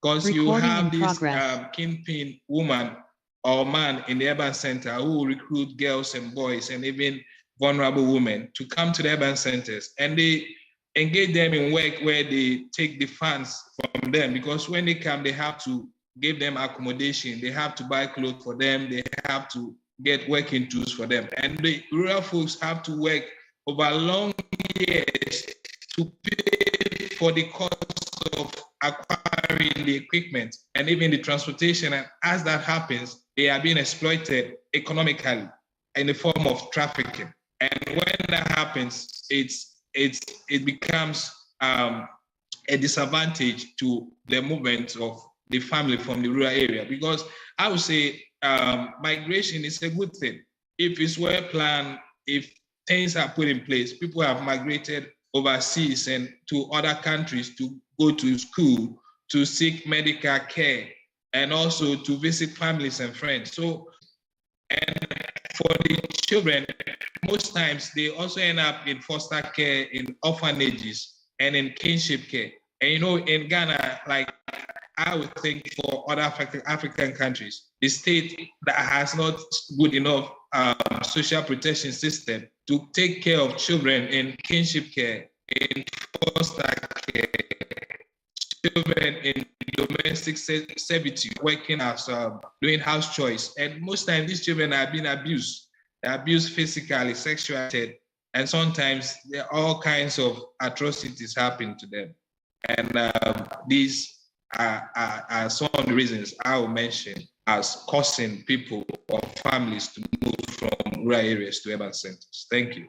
because you have this kingpin woman or man in the urban center who will recruit girls and boys and even vulnerable women to come to the urban centers, and they engage them in work where they take the funds from them, because when they come, they have to give them accommodation, they have to buy clothes for them, they have to get working tools for them. And the rural folks have to work over long years to pay for the cost of acquiring the equipment and even the transportation. And as that happens, they are being exploited economically in the form of trafficking. And when that happens, it becomes a disadvantage to the movement of the family from the rural area. Because I would say migration is a good thing. If it's well planned, if things are put in place, people have migrated overseas and to other countries to go to school, to seek medical care, and also to visit families and friends. So, and for the children, most times they also end up in foster care, in orphanages, and in kinship care. And you know, in Ghana, like I would think for other African countries, the state that has not good enough social protection system to take care of children in kinship care, in foster care, children in domestic servitude, working as doing house chores. And most times these children are being abused. They're abused physically, sexually, and sometimes there are all kinds of atrocities happen to them. And these are some of the reasons I will mention as causing people or families to move from rural areas to urban centers. Thank you.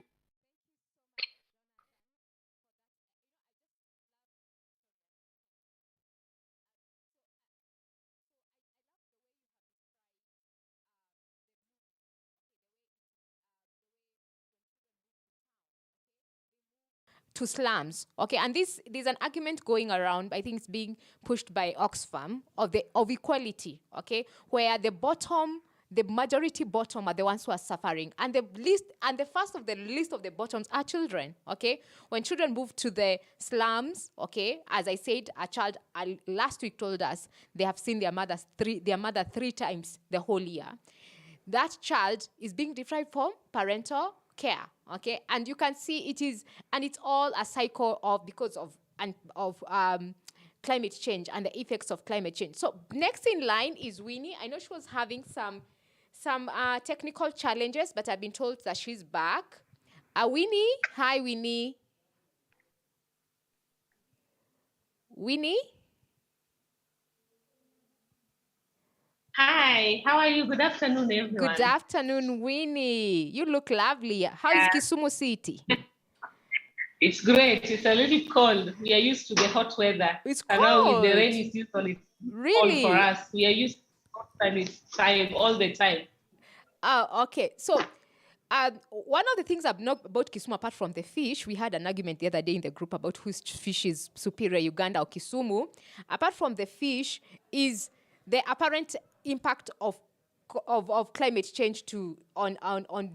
To slums, okay, and there's an argument going around. I think it's being pushed by Oxfam of equality, okay, where the majority bottom are the ones who are suffering, and the first of the list of the bottoms are children, okay. When children move to the slums, okay, as I said, a child last week told us they have seen their mother three times the whole year. That child is being deprived from parental care, okay, and you can see it's all a cycle because of climate change and the effects of climate change. So next in line is Winnie. I know she was having some technical challenges, but I've been told that she's back. Winnie, hi Winnie. Winnie. Hi, how are you? Good afternoon, everyone. Good afternoon, Winnie. You look lovely. How is Kisumu City? It's great. It's a little cold. We are used to the hot weather. It's cold. And now with the rainy season, it's really cold for us. We are used to hot time all the time. Oh, okay. So one of the things I've known about Kisumu, apart from the fish, we had an argument the other day in the group about whose fish is superior, Uganda or Kisumu. Apart from the fish, is the apparent impact of climate change on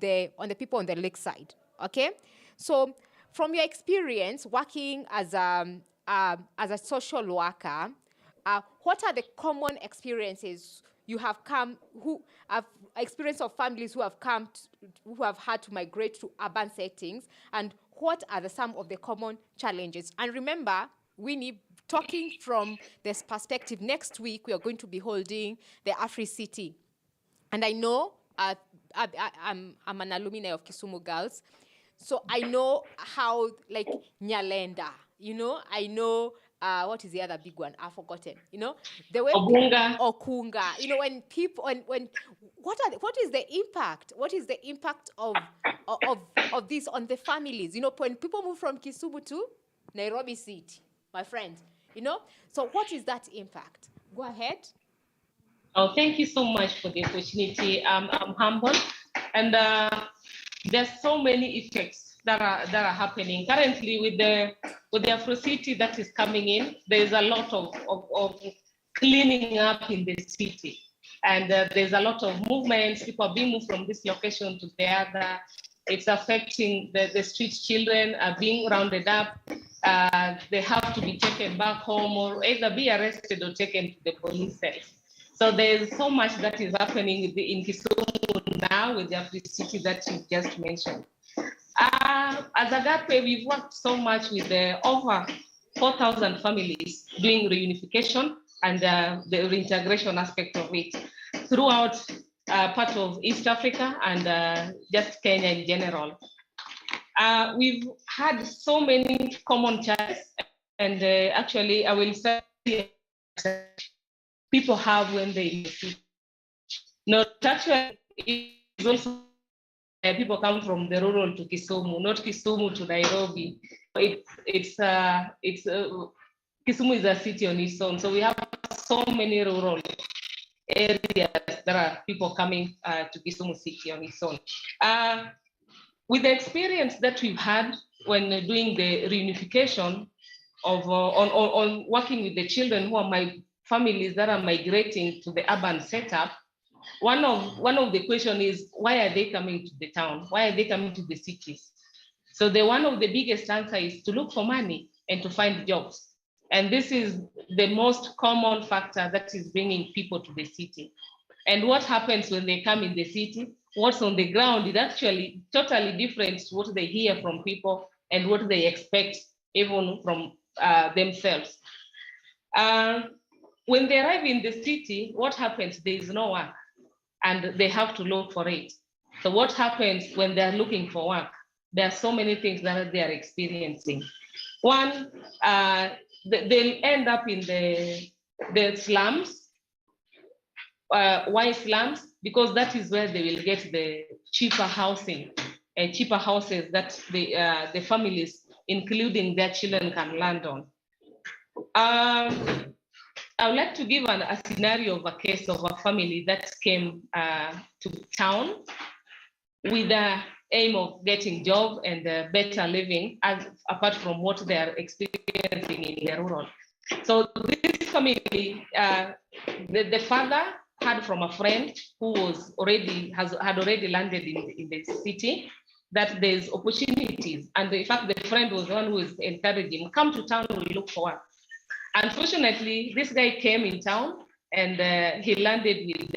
the people on the lakeside. Okay, so from your experience working as a social worker, what are the common experiences you have experience of families who have had to migrate to urban settings, and what are some of the common challenges? And remember, Winnie, talking from this perspective, next week we are going to be holding the Afri-City. And I know I'm an alumni of Kisumu Girls, so I know how, like, Nyalenda, you know, I know, what is the other big one? I've forgotten, you know, the way Okunga, you know, when people, what is the impact? What is the impact of this on the families? You know, when people move from Kisumu to Nairobi City, my friend, you know, so what is that impact? Go ahead. Oh, thank you so much for the opportunity. I'm humble, and there's so many effects that are happening currently with the Afro-City that is coming in. There's a lot of cleaning up in the city, and there's a lot of movements. People are being moved from this location to the other. It's affecting the street children are being rounded up. they have to be taken back home or either be arrested or taken to the police cells. So there's so much that is happening in Kisumu now with the Afro-City that you just mentioned. As Agape, we've worked so much with over 4,000 families doing reunification and the reintegration aspect of it throughout part of East Africa and just Kenya in general. We've had so many common challenges, and actually I will say people have when they not actually it's also people come from the rural to Kisumu, not Kisumu to Nairobi. Kisumu is a city on its own, so we have so many rural areas that are people coming to Kisumu city on its own. With the experience that we've had when doing the reunification of on working with the children who are my families that are migrating to the urban setup, one of the question is, why are they coming to the town? Why are they coming to the cities? So one of the biggest answer is to look for money and to find jobs. And this is the most common factor that is bringing people to the city. And what happens when they come in the city? What's on the ground is actually totally different to what they hear from people and what they expect even from themselves. When they arrive in the city, what happens? There is no work and they have to look for it. So what happens when they're looking for work? There are so many things that they are experiencing. One, they'll end up in the slums. Why slums? Because that is where they will get the cheaper housing and cheaper houses that the families, including their children, can land on. I would like to give a scenario of a case of a family that came to town with the aim of getting job and better living, as apart from what they are experiencing in the rural. So this family, the father had from a friend who was had already landed in the city that there's opportunities, and in fact the friend was the one who was encouraging him, come to town, we'll look for work. Unfortunately, this guy came in town and he landed with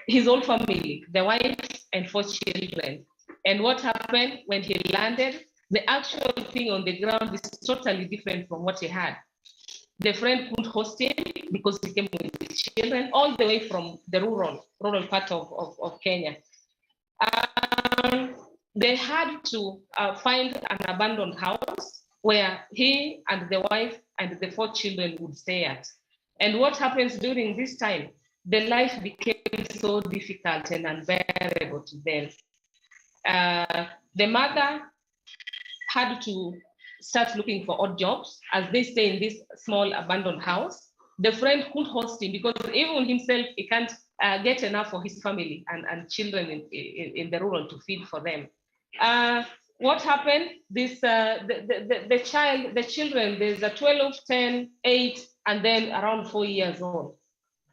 his whole family, the wife and 4 children. And what happened when he landed? The actual thing on the ground is totally different from what he had. The friend couldn't host him because he came with his children all the way from the rural part of Kenya. They had to find an abandoned house where he and the wife and the 4 children would stay at. And what happens during this time? The life became so difficult and unbearable to them. The mother had to start looking for odd jobs as they stay in this small abandoned house. The friend couldn't host him because even himself, he can't get enough for his family and children in the rural to feed for them. What happened? This the children, there's a 12, 10, 8, and then around 4 years old.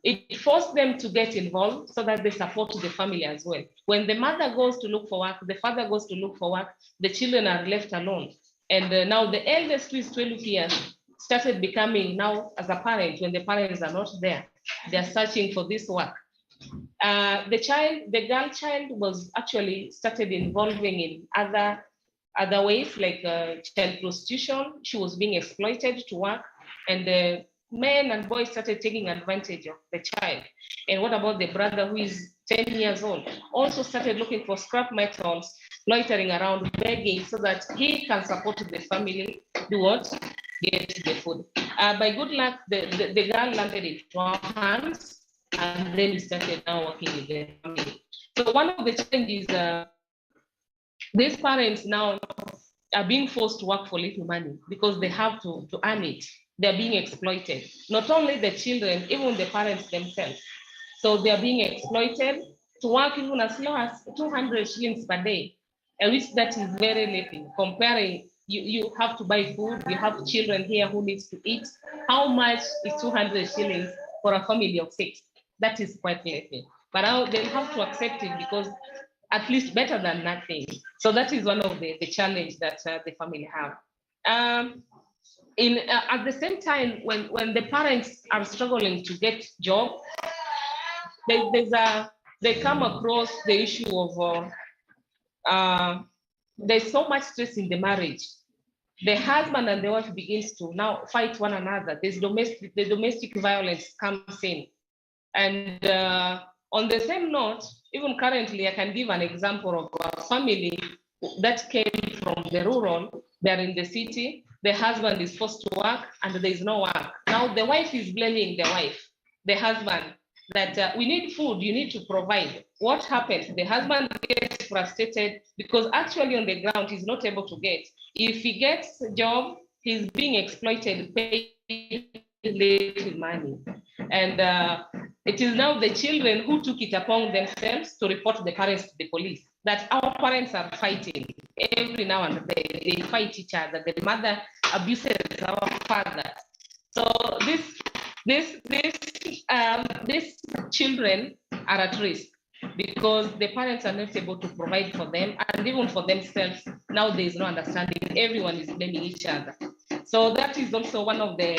It forced them to get involved so that they support the family as well. When the mother goes to look for work, the father goes to look for work, the children are left alone. And now the eldest, who is 12 years, started becoming now as a parent, when the parents are not there, they're searching for this work. The girl child was actually started involving in other ways, like child prostitution. She was being exploited to work, and the men and boys started taking advantage of the child. And what about the brother, who is 10 years old? Also started looking for scrap metals, loitering around, begging so that he can support the family, do what? Get the food. By good luck, the girl landed into our hands, and then we started now working with the family. So one of the challenges, these parents now are being forced to work for little money because they have to earn it. They're being exploited. Not only the children, even the parents themselves. So they're being exploited to work even as low as 200 shillings per day, which that is very little. Comparing, you have to buy food, you have children here who needs to eat. How much is 200 shillings for a family of 6? That is quite little. But now they'll have to accept it because at least better than nothing. So that is one of the challenge that the family have. At the same time, when the parents are struggling to get job, they come across the issue of there's so much stress in the marriage. The husband and the wife begins to now fight one another. The domestic violence comes in. And on the same note, even currently, I can give an example of a family that came from the rural. They're in the city. The husband is forced to work and there is no work. Now the wife is blaming the husband, that we need food, you need to provide. What happens? The husband gets frustrated because actually on the ground he's not able to get. If he gets a job, he's being exploited, paid little money. And it is now the children who took it upon themselves to report the parents to the police, that our parents are fighting. Every now and then they fight each other. The mother abuses our father. So these children are at risk because the parents are not able to provide for them, and even for themselves. Now there is no understanding. Everyone is blaming each other. So that is also one of the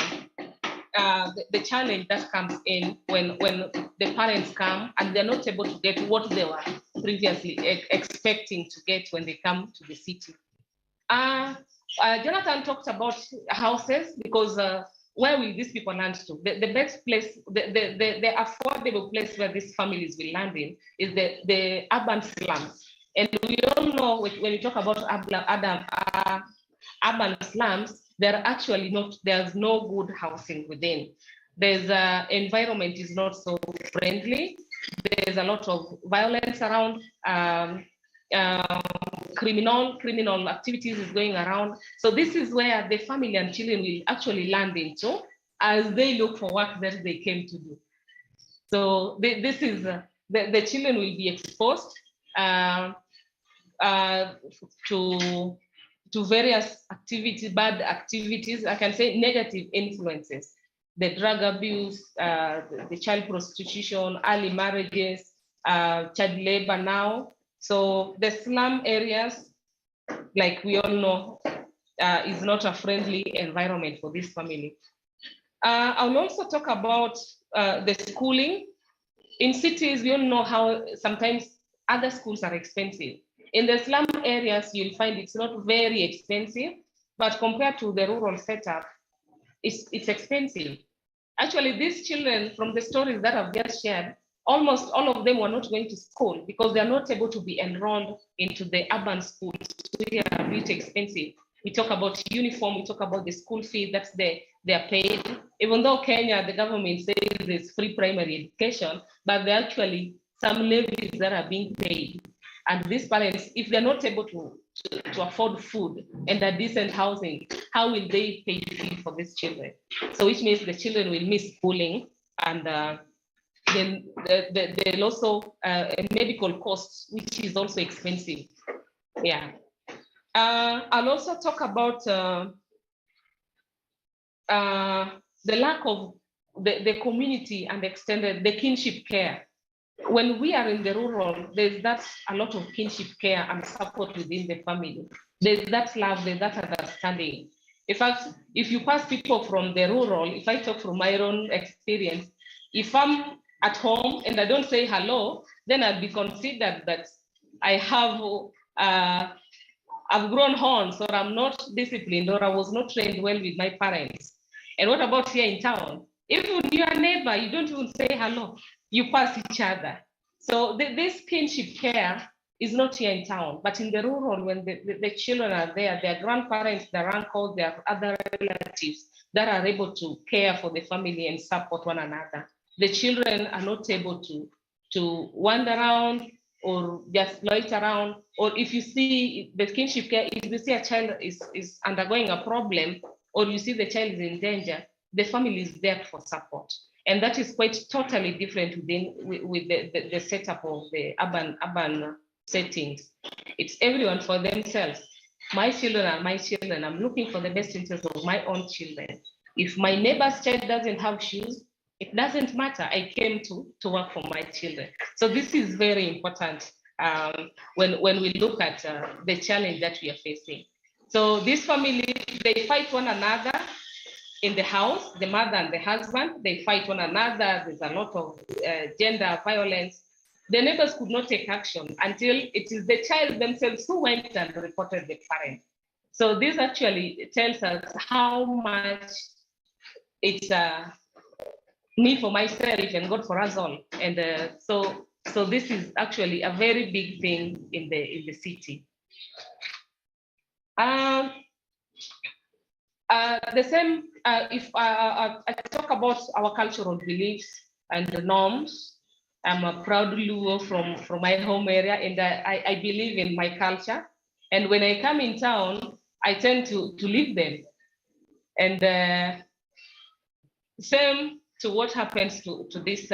challenge that comes in when the parents come and they're not able to get what they were previously expecting to get when they come to the city. Jonathan talked about houses, because where will these people land to? The best place, the affordable place where these families will land in is the urban slums. And we all know when you talk about urban slums, they're actually not, there's no good housing within. There's environment is not so friendly. There's a lot of violence around. Criminal activities is going around. So this is where the family and children will actually land into as they look for work that they came to do. So this is the children will be exposed to various activities, bad activities. I can say negative influences, the drug abuse, the child prostitution, early marriages, child labor now. So the slum areas, like we all know, is not a friendly environment for this family. I'll also talk about the schooling. In cities, we all know how sometimes other schools are expensive. In the slum areas, you'll find it's not very expensive, but compared to the rural setup, it's expensive. Actually, these children, from the stories that I've just shared, almost all of them were not going to school because they're not able to be enrolled into the urban schools. They are really expensive. We talk about uniform, we talk about the school fee that they're paid. Even though Kenya, the government says it's free primary education, but there are actually some levies that are being paid. And these parents, if they're not able to afford food and a decent housing, how will they pay fee for these children? So which means the children will miss schooling, and then there's also medical costs, which is also expensive. Yeah. I'll also talk about the lack of the community and the kinship care. When we are in the rural, there's a lot of kinship care and support within the family. There's that love, there's that understanding. In fact, if you pass people from the rural, if I talk from my own experience, if I'm at home and I don't say hello, then I'll be considered that I have, I've grown horns, or I'm not disciplined, or I was not trained well with my parents. And what about here in town? Even your neighbor, you don't even say hello, you pass each other. So this kinship care is not here in town, but in the rural, when the children are there, their grandparents, their uncles, their other relatives that are able to care for the family and support one another. The children are not able to wander around or just loiter around. Or if you see the kinship care, if you see a child is undergoing a problem, or you see the child is in danger, the family is there for support. And that is quite totally different with the setup of the urban settings. It's everyone for themselves. My children are my children. I'm looking for the best interest of my own children. If my neighbor's child doesn't have shoes, it doesn't matter. I came to work for my children. So this is very important when we look at the challenge that we are facing. So this family, they fight one another in the house, the mother and the husband, they fight one another. There's a lot of gender violence. The neighbors could not take action until it is the child themselves who went and reported the parent. So this actually tells us how much it's me for myself and God for us all. And so this is actually a very big thing in the city. The same, if I talk about our cultural beliefs and the norms, I'm a proud Luo from my home area, and I believe in my culture. And when I come in town, I tend to live them. And same to what happens to these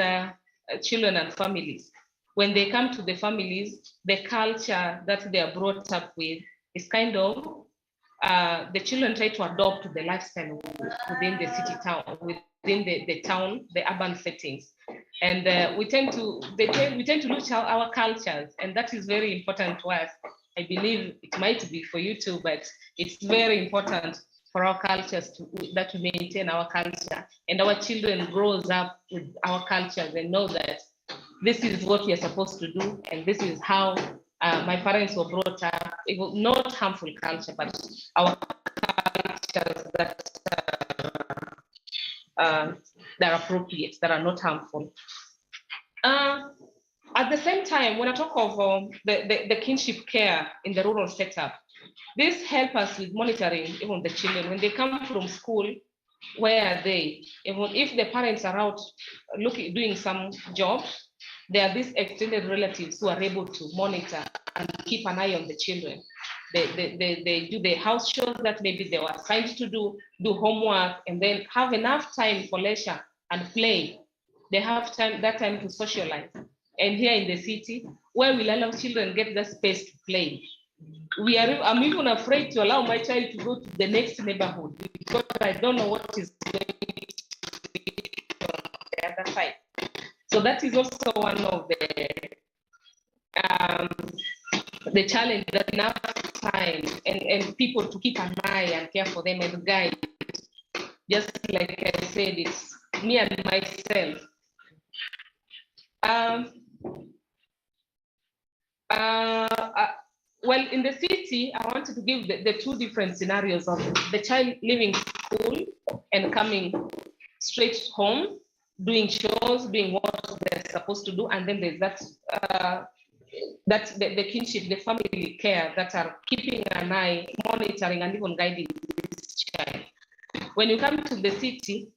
children and families. When they come to the families, the culture that they are brought up with is kind of, the children try to adopt the lifestyle within the city town, within the town, the urban settings. And we tend to lose our cultures, and that is very important to us. I believe it might be for you too, but it's very important for our cultures that we maintain our culture, and our children grows up with our cultures and know that this is what we are supposed to do, and this is how my parents were brought up. It was not harmful culture, but our cultures that are appropriate, that are not harmful. At the same time, when I talk of the kinship care in the rural setup, this helps us with monitoring even the children. When they come from school, where are they? Even if the parents are out doing some jobs, there are these extended relatives who are able to monitor and keep an eye on the children. They do the house chores that maybe they were assigned to do homework, and then have enough time for leisure and play. They have that time to socialize. And here in the city, where will allow children get the space to play? I'm even afraid to allow my child to go to the next neighborhood because I don't know what is going to be on the other side. So that is also one of the challenge, that enough time and people to keep an eye and care for them and guide. Just like I said, it's me and myself. Well, in the city, I wanted to give the two different scenarios of the child leaving school and coming straight home, doing chores, doing what they're supposed to do, and then there's that's the kinship, the family care that are keeping an eye, monitoring, and even guiding this child. When you come to the city,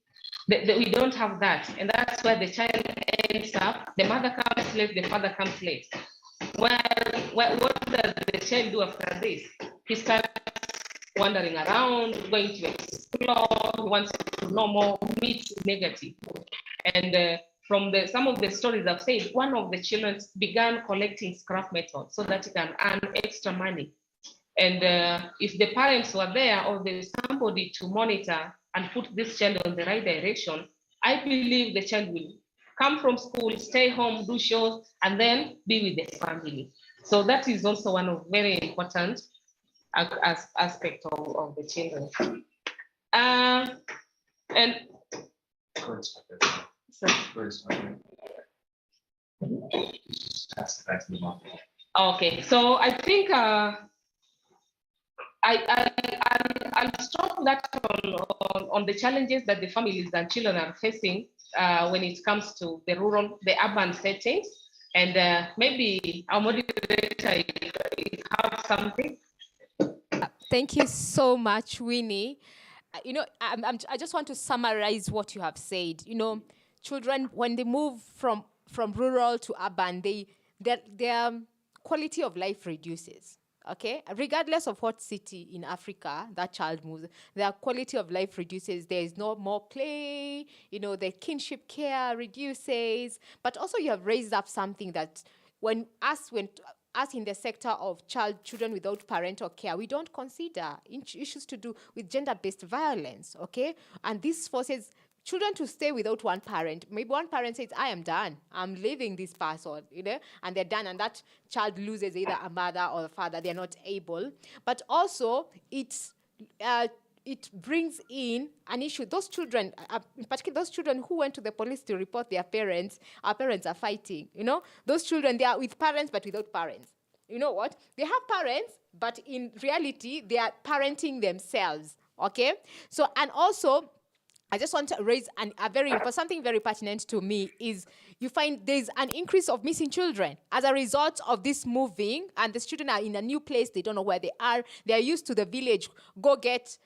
we don't have that, and that's where the child ends up. The mother comes late, the father comes late. Well, what does the child do after this? He starts wandering around, going to explore, he wants to know more, meet negative. And from some of the stories I've said, one of the children began collecting scrap metal so that he can earn extra money. And if the parents were there, or there's somebody to monitor and put this child on the right direction, I believe the child will come from school, stay home, do shows, and then be with the family. So that is also one of very important aspect of the children. Okay, so I think I'll stop that on the challenges that the families and children are facing when it comes to the urban settings, and maybe our moderator have something. Thank you so much, Winnie. I just want to summarize what you have said. Children, when they move from rural to urban, their quality of life reduces. Okay, regardless of what city in Africa that child moves, their quality of life reduces. There is no more play, the kinship care reduces. But also you have raised up something that when us in the sector of children without parental care, we don't consider issues to do with gender-based violence, okay? And this forces children to stay without one parent. Maybe one parent says, I am done, I'm leaving this person, and they're done, and that child loses either a mother or a father. They're not able. But also, it brings in an issue. Those children, in particular, those children who went to the police to report their parents, our parents are fighting, those children, they are with parents but without parents. You know what? They have parents, but in reality, they are parenting themselves, okay? So, and also, I just want to raise something very pertinent to me is you find there's an increase of missing children as a result of this moving, and these children are in a new place. They don't know where they are. They are used to the village. Go get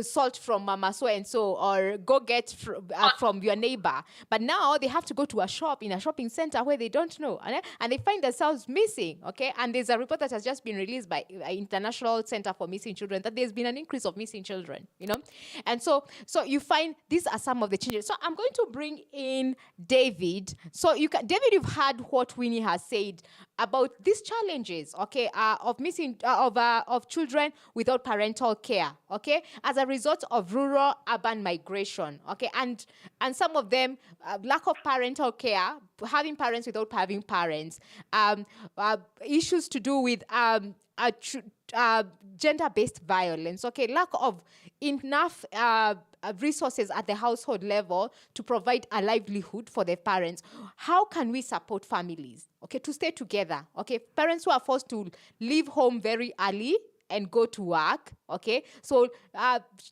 salt from Mama so-and-so, or go get from your neighbor. But now they have to go to a shop in a shopping center where they don't know, and they find themselves missing, okay? And there's a report that has just been released by International Center for Missing Children that there's been an increase of missing children, And so you find these are some of the changes. So I'm going to bring in David. So David, you've heard what Winnie has said about these challenges, okay, of missing of children without parental care, okay, as a result of rural-urban migration, okay, and some of them lack of parental care, having parents without having parents, issues to do with gender-based violence, okay, lack of enough resources at the household level to provide a livelihood for their parents. How can we support families, okay, to stay together, okay? Parents who are forced to leave home very early and go to work, okay? So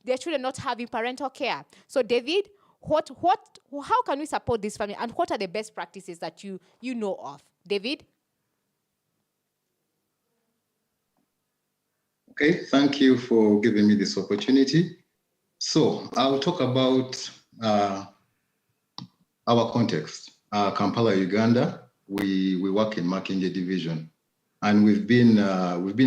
their children not having parental care. So David, how can we support this family, and what are the best practices that you know of? David? Okay, thank you for giving me this opportunity. So I'll talk about our context. Kampala, Uganda, we work in Makinje division, and we've been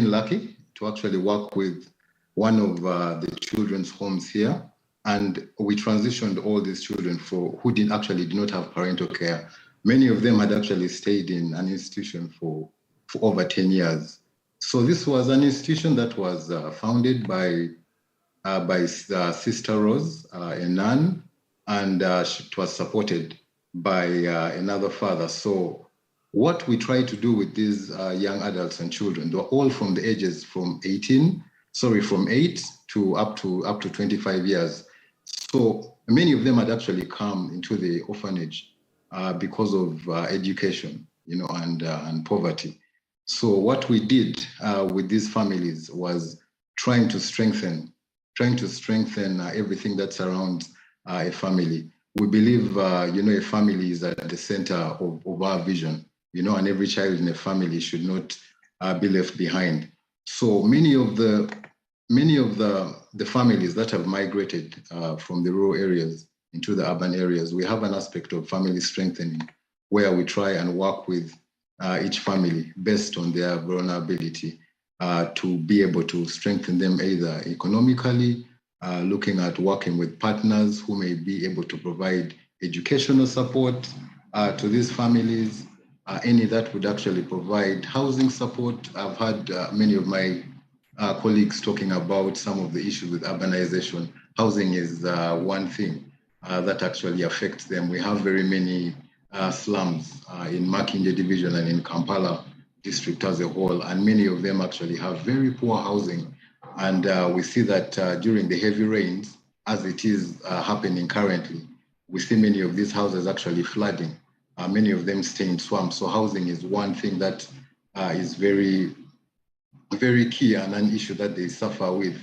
lucky to actually work with one of the children's homes here, and we transitioned all these children who did not have parental care. Many of them had actually stayed in an institution for over 10 years. So this was an institution that was founded by Sister Rose, a nun, and it was supported by another father. So what we try to do with these young adults and children, they're all from the ages from 8 to up to 25 years. So many of them had actually come into the orphanage because of education, and poverty. So what we did with these families was trying to strengthen everything that surrounds a family. We believe, a family is at the center of our vision, and every child in a family should not be left behind. So many of the families that have migrated from the rural areas into the urban areas, we have an aspect of family strengthening where we try and work with each family based on their vulnerability to be able to strengthen them either economically, looking at working with partners who may be able to provide educational support to these families, any that would actually provide housing support. I've had many of my colleagues talking about some of the issues with urbanization. Housing is one thing that actually affects them. We have very many slums in Makinje division and in Kampala district as a whole, and many of them actually have very poor housing. And we see that during the heavy rains, as it is happening currently, we see many of these houses actually flooding. Many of them stay in swamps. So housing is one thing that is very, very key and an issue that they suffer with.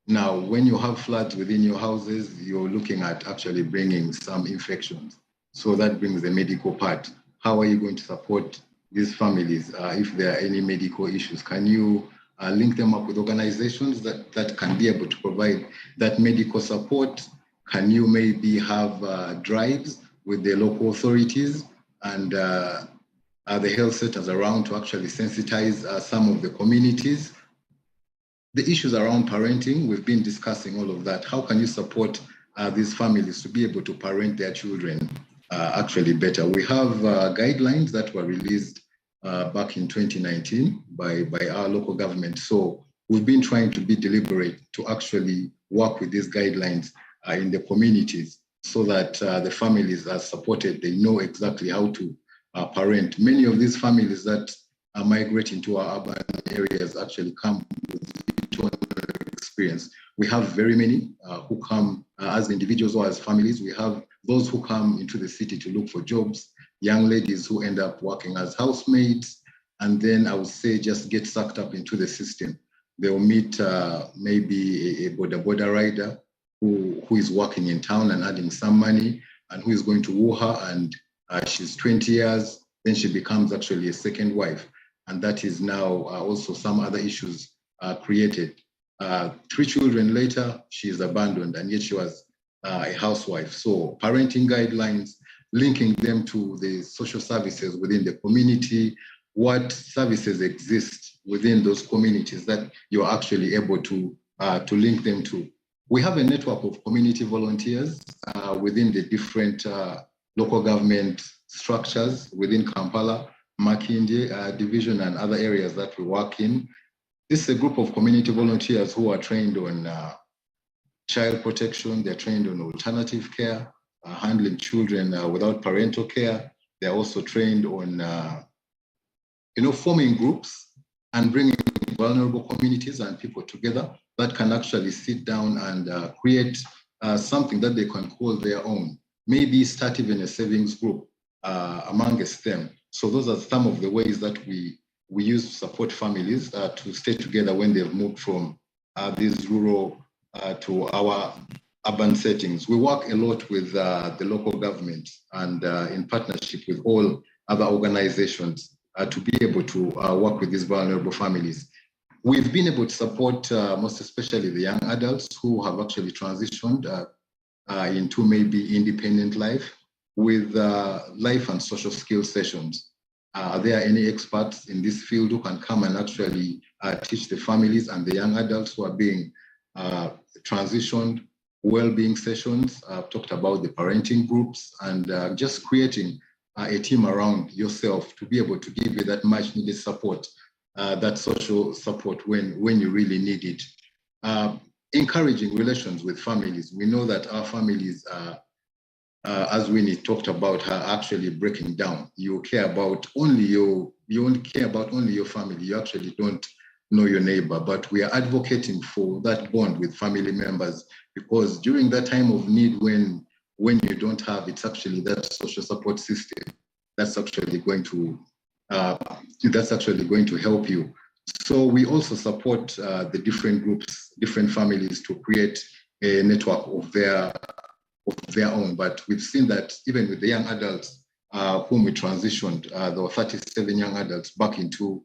Now, when you have floods within your houses, you're looking at actually bringing some infections. So that brings the medical part. How are you going to support these families if there are any medical issues? Can you link them up with organizations that can be able to provide that medical support? Can you maybe have drives with the local authorities and the health centers around to actually sensitize some of the communities? The issues around parenting, we've been discussing all of that. How can you support these families to be able to parent their children actually better? We have guidelines that were released back in 2019 by our local government. So we've been trying to be deliberate to actually work with these guidelines in the communities so that the families are supported. They know exactly how to parent. Many of these families that migrate into our urban areas actually come with experience. We have very many who come as individuals or as families. We have those who come into the city to look for jobs, young ladies who end up working as housemaids, and then I would say just get sucked up into the system. They'll meet maybe a border rider who is working in town and adding some money, and who is going to woo her, and she's 20 years, then she becomes actually a second wife. And that is now also some other issues created. 3 children later, she is abandoned, and yet she was a housewife. So parenting guidelines, linking them to the social services within the community, what services exist within those communities that you're actually able to link them to. We have a network of community volunteers within the different local government structures within Kampala, Makindye division, and other areas that we work in. This is a group of community volunteers who are trained on child protection. They're trained on alternative care, handling children without parental care. They're also trained on forming groups and bringing vulnerable communities and people together that can actually sit down and create something that they can call their own. Maybe start even a savings group amongst them. So those are some of the ways that we use to support families to stay together when they've moved from these rural to our urban settings. We work a lot with the local government and in partnership with all other organizations to be able to work with these vulnerable families. We've been able to support most especially the young adults who have actually transitioned into maybe independent life with life and social skills sessions. Are there any experts in this field who can come and actually teach the families and the young adults who are being transitioned? Well-being sessions. I've talked about the parenting groups and just creating a team around yourself to be able to give you that much needed support, that social support when you really need it. Encouraging relations with families. We know that our families as Winnie talked about, are actually breaking down. You care about only you only care about only your family. You actually don't know your neighbor, but we are advocating for that bond with family members, because during that time of need, when you don't have, it's actually that social support system that's actually going to help you. So we also support the different groups, different families to create a network of their own. But we've seen that even with the young adults whom we transitioned, there were 37 young adults back into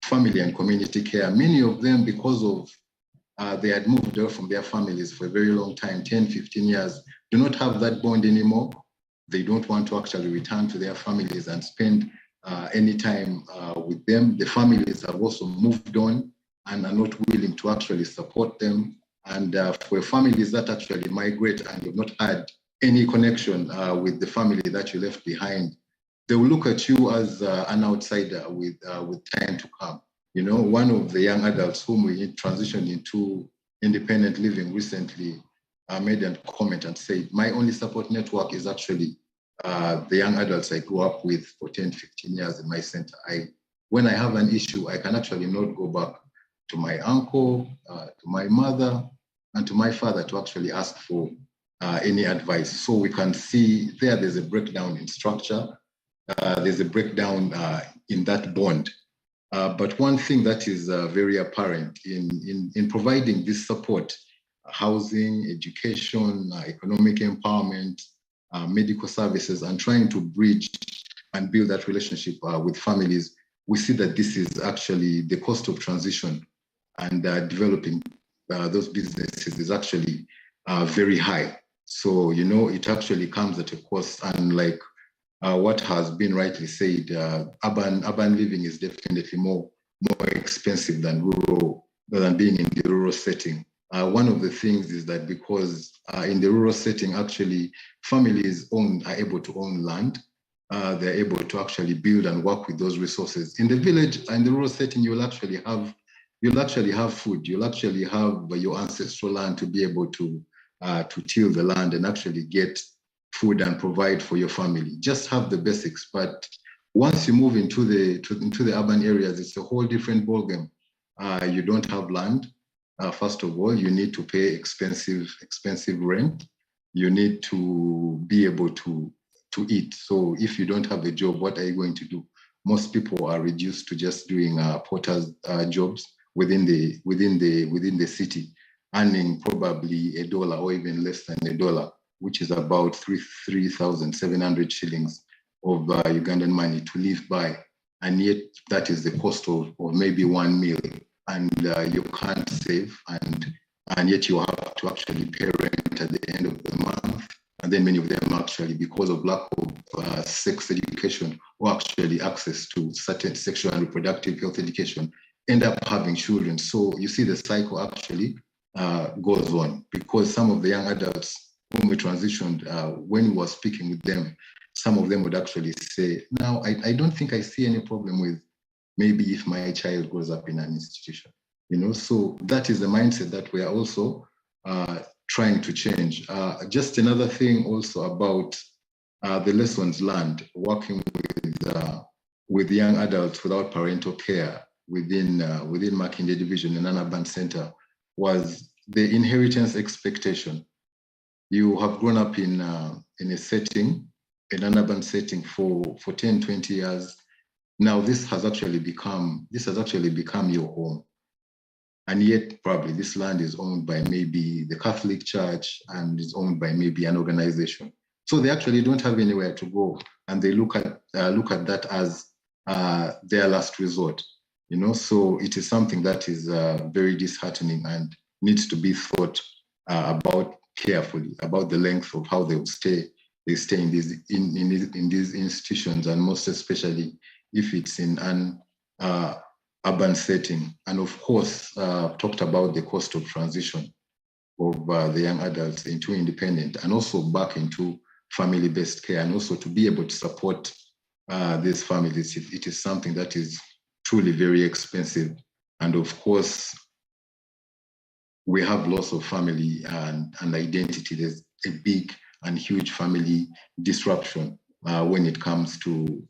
family and community care. Many of them, because of they had moved away from their families for a very long time, 10, 15 years, do not have that bond anymore. They don't want to actually return to their families and spend any time with them. The families have also moved on and are not willing to actually support them. And for families that actually migrate and have not had any connection with the family that you left behind, they will look at you as an outsider with time to come. You know, one of the young adults whom we transitioned into independent living recently made a comment and said, my only support network is actually the young adults I grew up with for 10, 15 years in my center. When I have an issue, I can actually not go back to my uncle, to my mother, and to my father to actually ask for any advice. So we can see there's a breakdown in structure. There's a breakdown in that bond. But one thing that is very apparent in providing this support, housing, education, economic empowerment, medical services, and trying to bridge and build that relationship with families, we see that this is actually the cost of transition and developing those businesses is actually very high. So, you know, it actually comes at a cost, and like what has been rightly said, urban living is definitely more expensive than rural, than being in the rural setting. One of the things is that because in the rural setting, actually, families are able to own land. They're able to actually build and work with those resources. In the village and the rural setting, you'll actually have food. You'll actually have your ancestral land to be able to to till the land and actually get food and provide for your family. Just have the basics. But once you move into the urban areas, it's a whole different ballgame. You don't have land. First of all, you need to pay expensive rent. You need to be able to eat. So if you don't have a job, what are you going to do? Most people are reduced to just doing porters jobs within the city, earning probably $1 or even less than $1, which is about 3,700 shillings of Ugandan money to live by. And yet that is the cost of maybe one meal. And you can't save, and yet you have to actually pay rent at the end of the month. And then many of them actually, because of lack of sex education or actually access to certain sexual and reproductive health education, end up having children. So you see the cycle actually goes on, because some of the young adults whom we transitioned, when we were speaking with them, some of them would actually say, now, I don't think I see any problem with maybe if my child grows up in an institution, so that is the mindset that we are also trying to change. Just another thing also about the lessons learned working with young adults without parental care within Makinde Division in an urban center was the inheritance expectation. You have grown up in a setting, in an urban setting for 10, 20 years. Now this has actually become your home. And yet probably this land is owned by maybe the Catholic Church and is owned by maybe an organization. So they actually don't have anywhere to go, and they look at that as their last resort. So it is something that is very disheartening and needs to be thought about carefully, about the length of how they will stay. They stay in these institutions, and most especially if it's in an urban setting. And of course, talked about the cost of transition of the young adults into independent and also back into family-based care, and also to be able to support these families. It is something that is truly very expensive. And of course, we have loss of family and identity. There's a big and huge family disruption when it comes to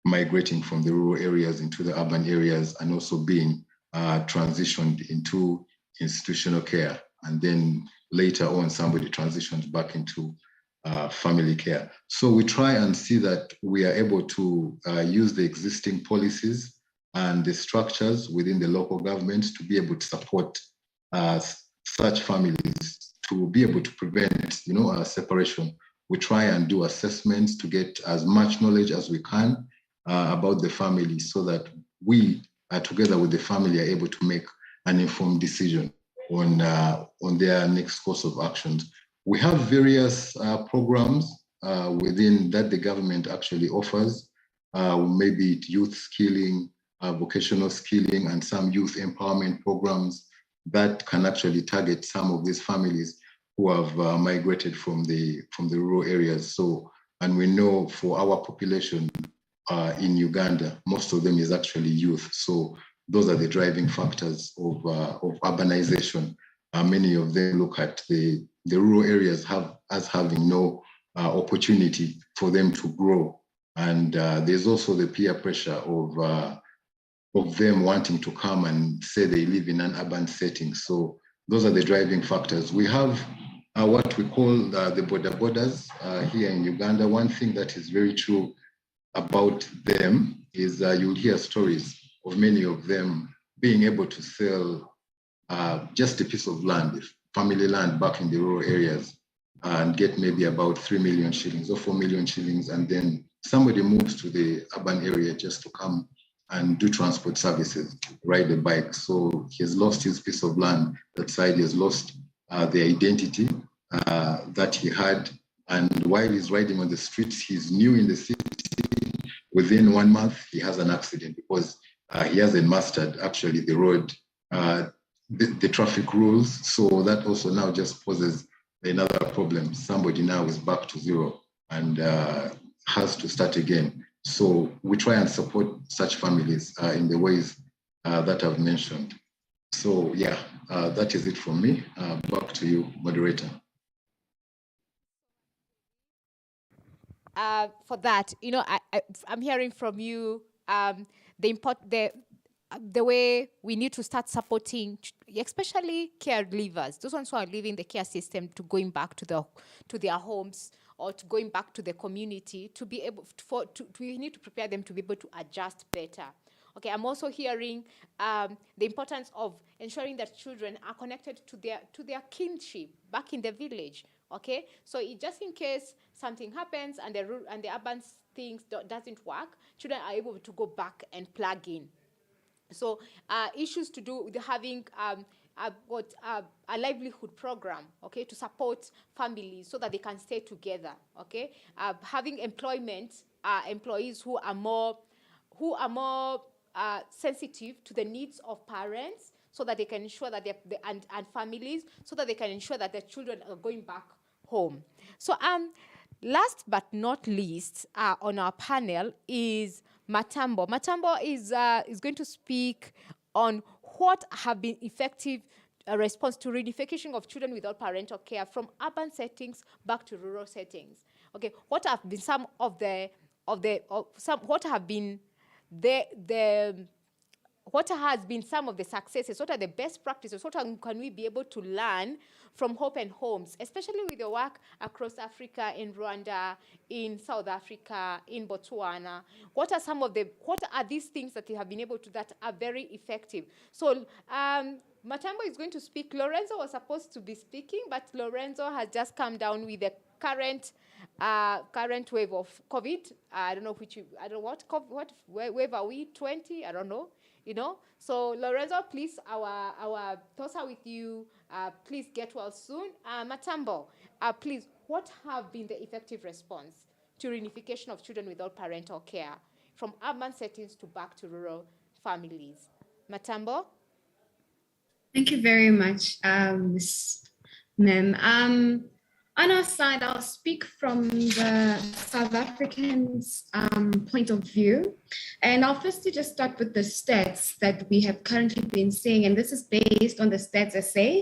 migrating from the rural areas into the urban areas, and also being transitioned into institutional care. And then later on, somebody transitions back into family care. So we try and see that we are able to use the existing policies and the structures within the local governments to be able to support such families, to be able to prevent, separation. We try and do assessments to get as much knowledge as we can about the family, so that we, together with the family, are able to make an informed decision on their next course of actions. We have various programs within that the government actually offers, maybe youth skilling, vocational skilling, and some youth empowerment programs that can actually target some of these families who have migrated from the rural areas. So, and we know for our population in Uganda, most of them is actually youth. So those are the driving factors of urbanization. Many of them look at the rural areas as having no opportunity for them to grow. And there's also the peer pressure of them wanting to come and say they live in an urban setting. So those are the driving factors. We have what we call the border borders here in Uganda. One thing that is very true about them is you'll hear stories of many of them being able to sell just a piece of land, family land back in the rural areas, and get maybe about 3 million shillings or 4 million shillings. And then somebody moves to the urban area just to come and do transport services, ride a bike. So he has lost his piece of land. That side, he has lost the identity that he had. And while he's riding on the streets, he's new in the city. Within 1 month, he has an accident because he hasn't mastered actually the road, the traffic rules. So that also now just poses another problem. Somebody now is back to zero and has to start again. So we try and support such families in the ways that I've mentioned. So yeah, that is it from me. Back to you, moderator. for that, you know, I'm hearing from you the way we need to start supporting, especially caregivers, those ones who are leaving the care system to going back to their homes or to going back to the community, to be able we need to prepare them to be able to adjust better. Okay, I'm also hearing the importance of ensuring that children are connected to their kinship back in the village. Okay, so just in case something happens and the urban things doesn't work, children are able to go back and plug in. So issues to do with having a livelihood program, okay, to support families so that they can stay together, okay. Having employment, employees who are more sensitive to the needs of parents, so that they can ensure that and families, so that they can ensure that their children are going back home. So last but not least on our panel is Matambo. Matambo is going to speak on what have been effective response to reunification of children without parental care from urban settings back to rural settings. Okay, what have been some of what have been what has been some of the successes? What are the best practices? What can we be able to learn from Hope and Homes, especially with your work across Africa, in Rwanda, in South Africa, in Botswana? What are these things that you have been able to, that are very effective? So Matambo is going to speak. Lorenzo was supposed to be speaking, but Lorenzo has just come down with the current wave of COVID. I don't know what wave are we? 20? I don't know. You know, so Lorenzo, please, our thoughts are with you. Please get well soon. Matambo, please, what have been the effective response to reunification of children without parental care from urban settings to back to rural families? Matambo? Thank you very much, Ms. Mem. On our side, I'll speak from the South African's point of view. And I'll firstly just start with the stats that we have currently been seeing. And this is based on the Stats SA,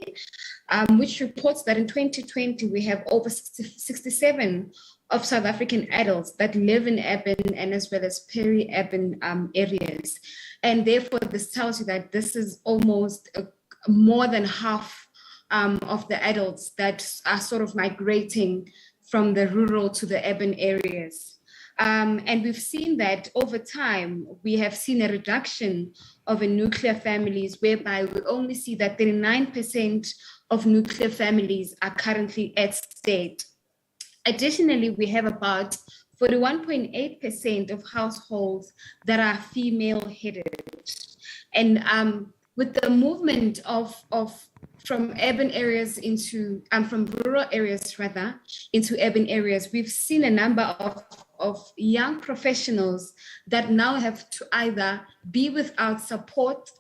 which reports that in 2020, we have over 67 of South African adults that live in urban and as well as peri-urban areas. And therefore, this tells you that this is almost more than half of the adults that are sort of migrating from the rural to the urban areas. And we've seen that over time, we have seen a reduction of nuclear families, whereby we only see that 39% of nuclear families are currently at state. Additionally, we have about 41.8% of households that are female-headed. And with the movement from urban areas into, from rural areas rather, into urban areas, we've seen a number of young professionals that now have to either be without support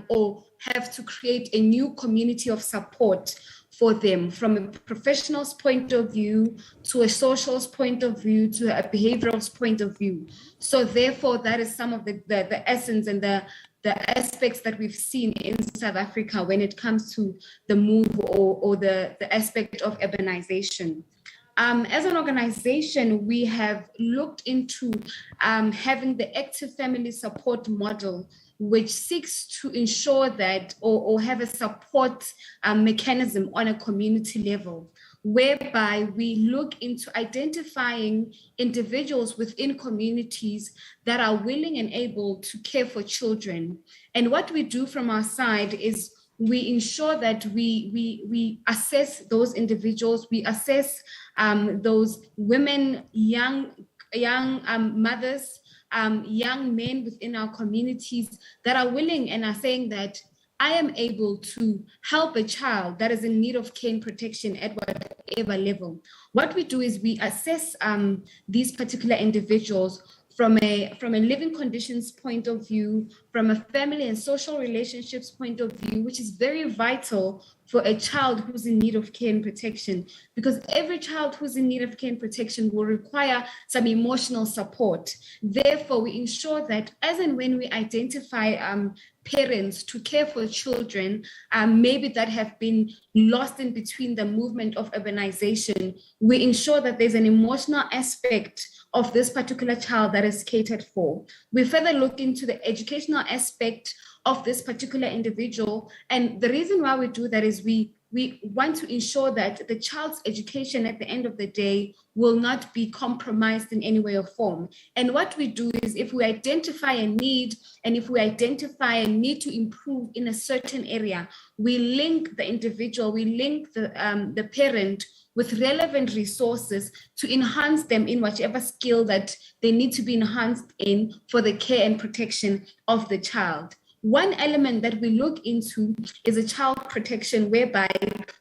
or have to create a new community of support for them, from a professional's point of view, to a social's point of view, to a behavioral's point of view. So therefore, that is some of the essence and the aspects that we've seen in South Africa when it comes to the move or the aspect of urbanization. As an organization, we have looked into having the active family support model, which seeks to ensure that or have a support mechanism on a community level, whereby we look into identifying individuals within communities that are willing and able to care for children. And what we do from our side is we ensure that we assess those individuals, we assess those women, young mothers, young men within our communities that are willing and are saying that I am able to help a child that is in need of care and protection at whatever level. What we do is we assess these particular individuals from a living conditions point of view, from a family and social relationships point of view, which is very vital for a child who's in need of care and protection, because every child who's in need of care and protection will require some emotional support. Therefore, we ensure that as and when we identify parents to care for children, maybe that have been lost in between the movement of urbanization, we ensure that there's an emotional aspect of this particular child that is catered for. We further look into the educational aspect of this particular individual. And the reason why we do that is we want to ensure that the child's education at the end of the day will not be compromised in any way or form. And what we do is, if we identify a need, and if we identify a need to improve in a certain area, we link the individual, we link the parent with relevant resources to enhance them in whichever skill that they need to be enhanced in for the care and protection of the child. One element that we look into is a child protection, whereby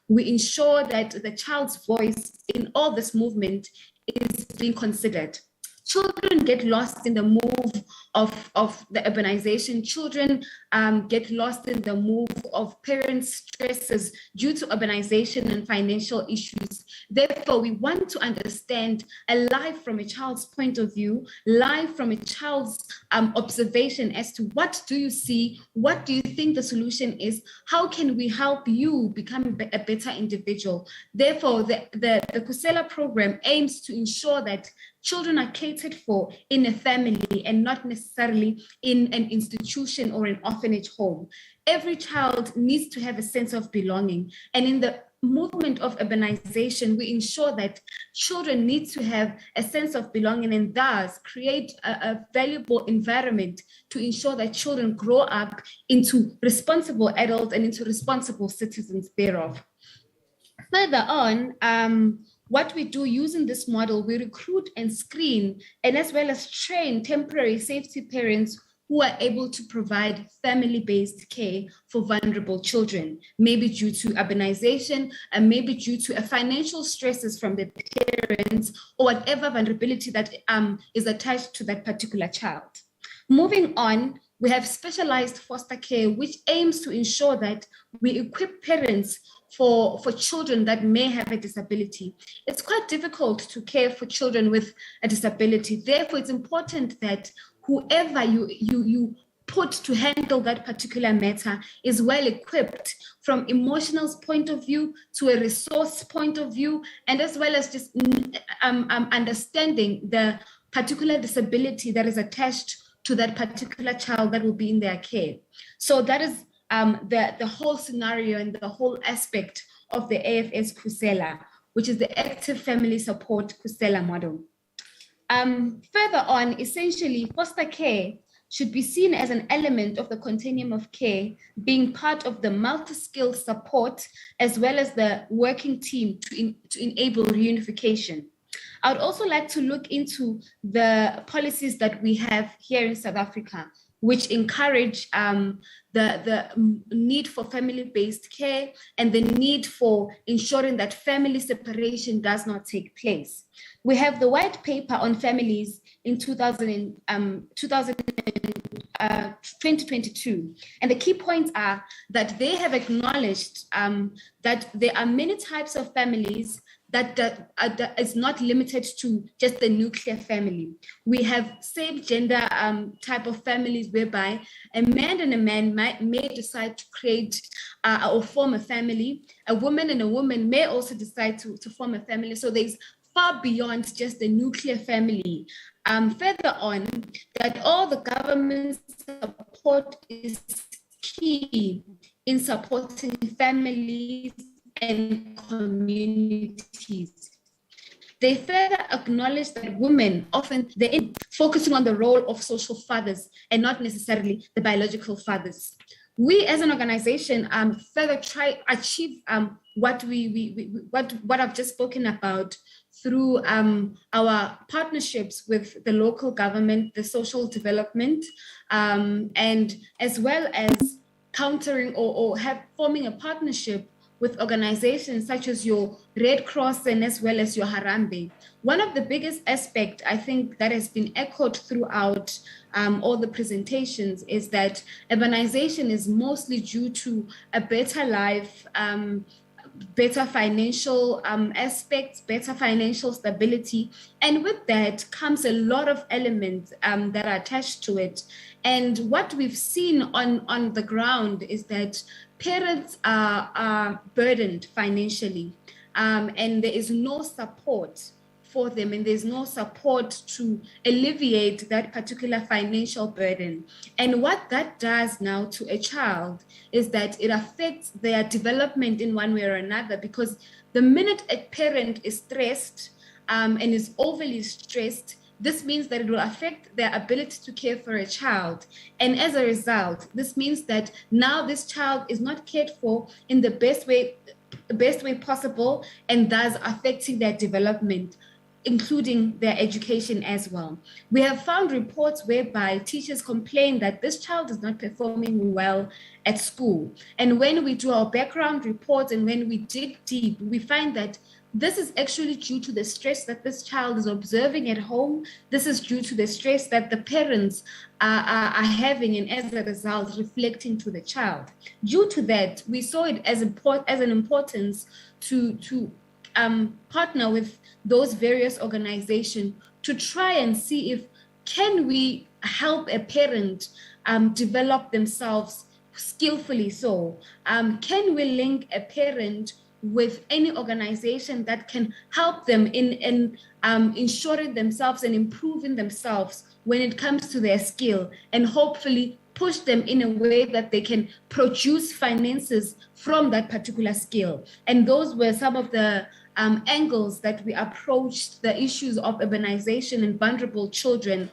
we ensure that the child's voice in all this movement is being considered. Children get lost in the move of the urbanization. Children get lost in the move of parents' stresses due to urbanization and financial issues. Therefore, we want to understand live from a child's point of view, live from a child's observation as to what do you see, what do you think the solution is, how can we help you become a better individual. Therefore, the Kusela program aims to ensure that children are catered for in a family and not necessarily in an institution or an orphanage home. Every child needs to have a sense of belonging. And in the movement of urbanization, we ensure that children need to have a sense of belonging, and thus create a valuable environment to ensure that children grow up into responsible adults and into responsible citizens thereof. Further on, what we do using this model, we recruit and screen, and as well as train temporary safety parents who are able to provide family-based care for vulnerable children, maybe due to urbanization, and maybe due to financial stresses from the parents, or whatever vulnerability that is attached to that particular child. Moving on, we have specialized foster care, which aims to ensure that we equip parents for children that may have a disability. It's quite difficult to care for children with a disability. Therefore, it's important that whoever you put to handle that particular matter is well equipped from emotional point of view to a resource point of view, and as well as just understanding the particular disability that is attached to that particular child that will be in their care. So that is the whole scenario and the whole aspect of the AFS Kusela, which is the Active Family Support Kusela model. Further on, essentially, foster care should be seen as an element of the continuum of care, being part of the multi-skill support, as well as the working team to enable reunification. I would also like to look into the policies that we have here in South Africa, which encourage the need for family-based care and the need for ensuring that family separation does not take place. We have the white paper on families in 2022. And the key points are that they have acknowledged that there are many types of families that is not limited to just the nuclear family. We have same gender type of families whereby a man and a man may decide to create or form a family. A woman and a woman may also decide to form a family. So there's far beyond just the nuclear family. Further on, that all the government support is key in supporting families and communities. They further acknowledge that women often they're focusing on the role of social fathers and not necessarily the biological fathers. We as an organization further try achieve what I've just spoken about through our partnerships with the local government, the social development, and as well as countering or forming a partnership with organizations such as your Red Cross and as well as your Harambee. One of the biggest aspects I think that has been echoed throughout all the presentations is that urbanization is mostly due to a better life, better financial aspects, better financial stability. And with that comes a lot of elements that are attached to it. And what we've seen on the ground is that parents are burdened financially, and there is no support for them, and there's no support to alleviate that particular financial burden. And what that does now to a child is that it affects their development in one way or another, because the minute a parent is stressed and is overly stressed, this means that it will affect their ability to care for a child. And as a result, this means that now this child is not cared for in the best way possible, and thus affecting their development, including their education as well. We have found reports whereby teachers complain that this child is not performing well at school. And when we do our background reports and when we dig deep, we find that this is actually due to the stress that this child is observing at home. This is due to the stress that the parents are having, and as a result, reflecting to the child. Due to that, we saw it as an importance to partner with those various organizations to try and see if can we help a parent develop themselves skillfully. So can we link a parent with any organization that can help them in ensuring themselves and improving themselves when it comes to their skill, and hopefully push them in a way that they can produce finances from that particular skill. And those were some of the angles that we approached the issues of urbanization and vulnerable children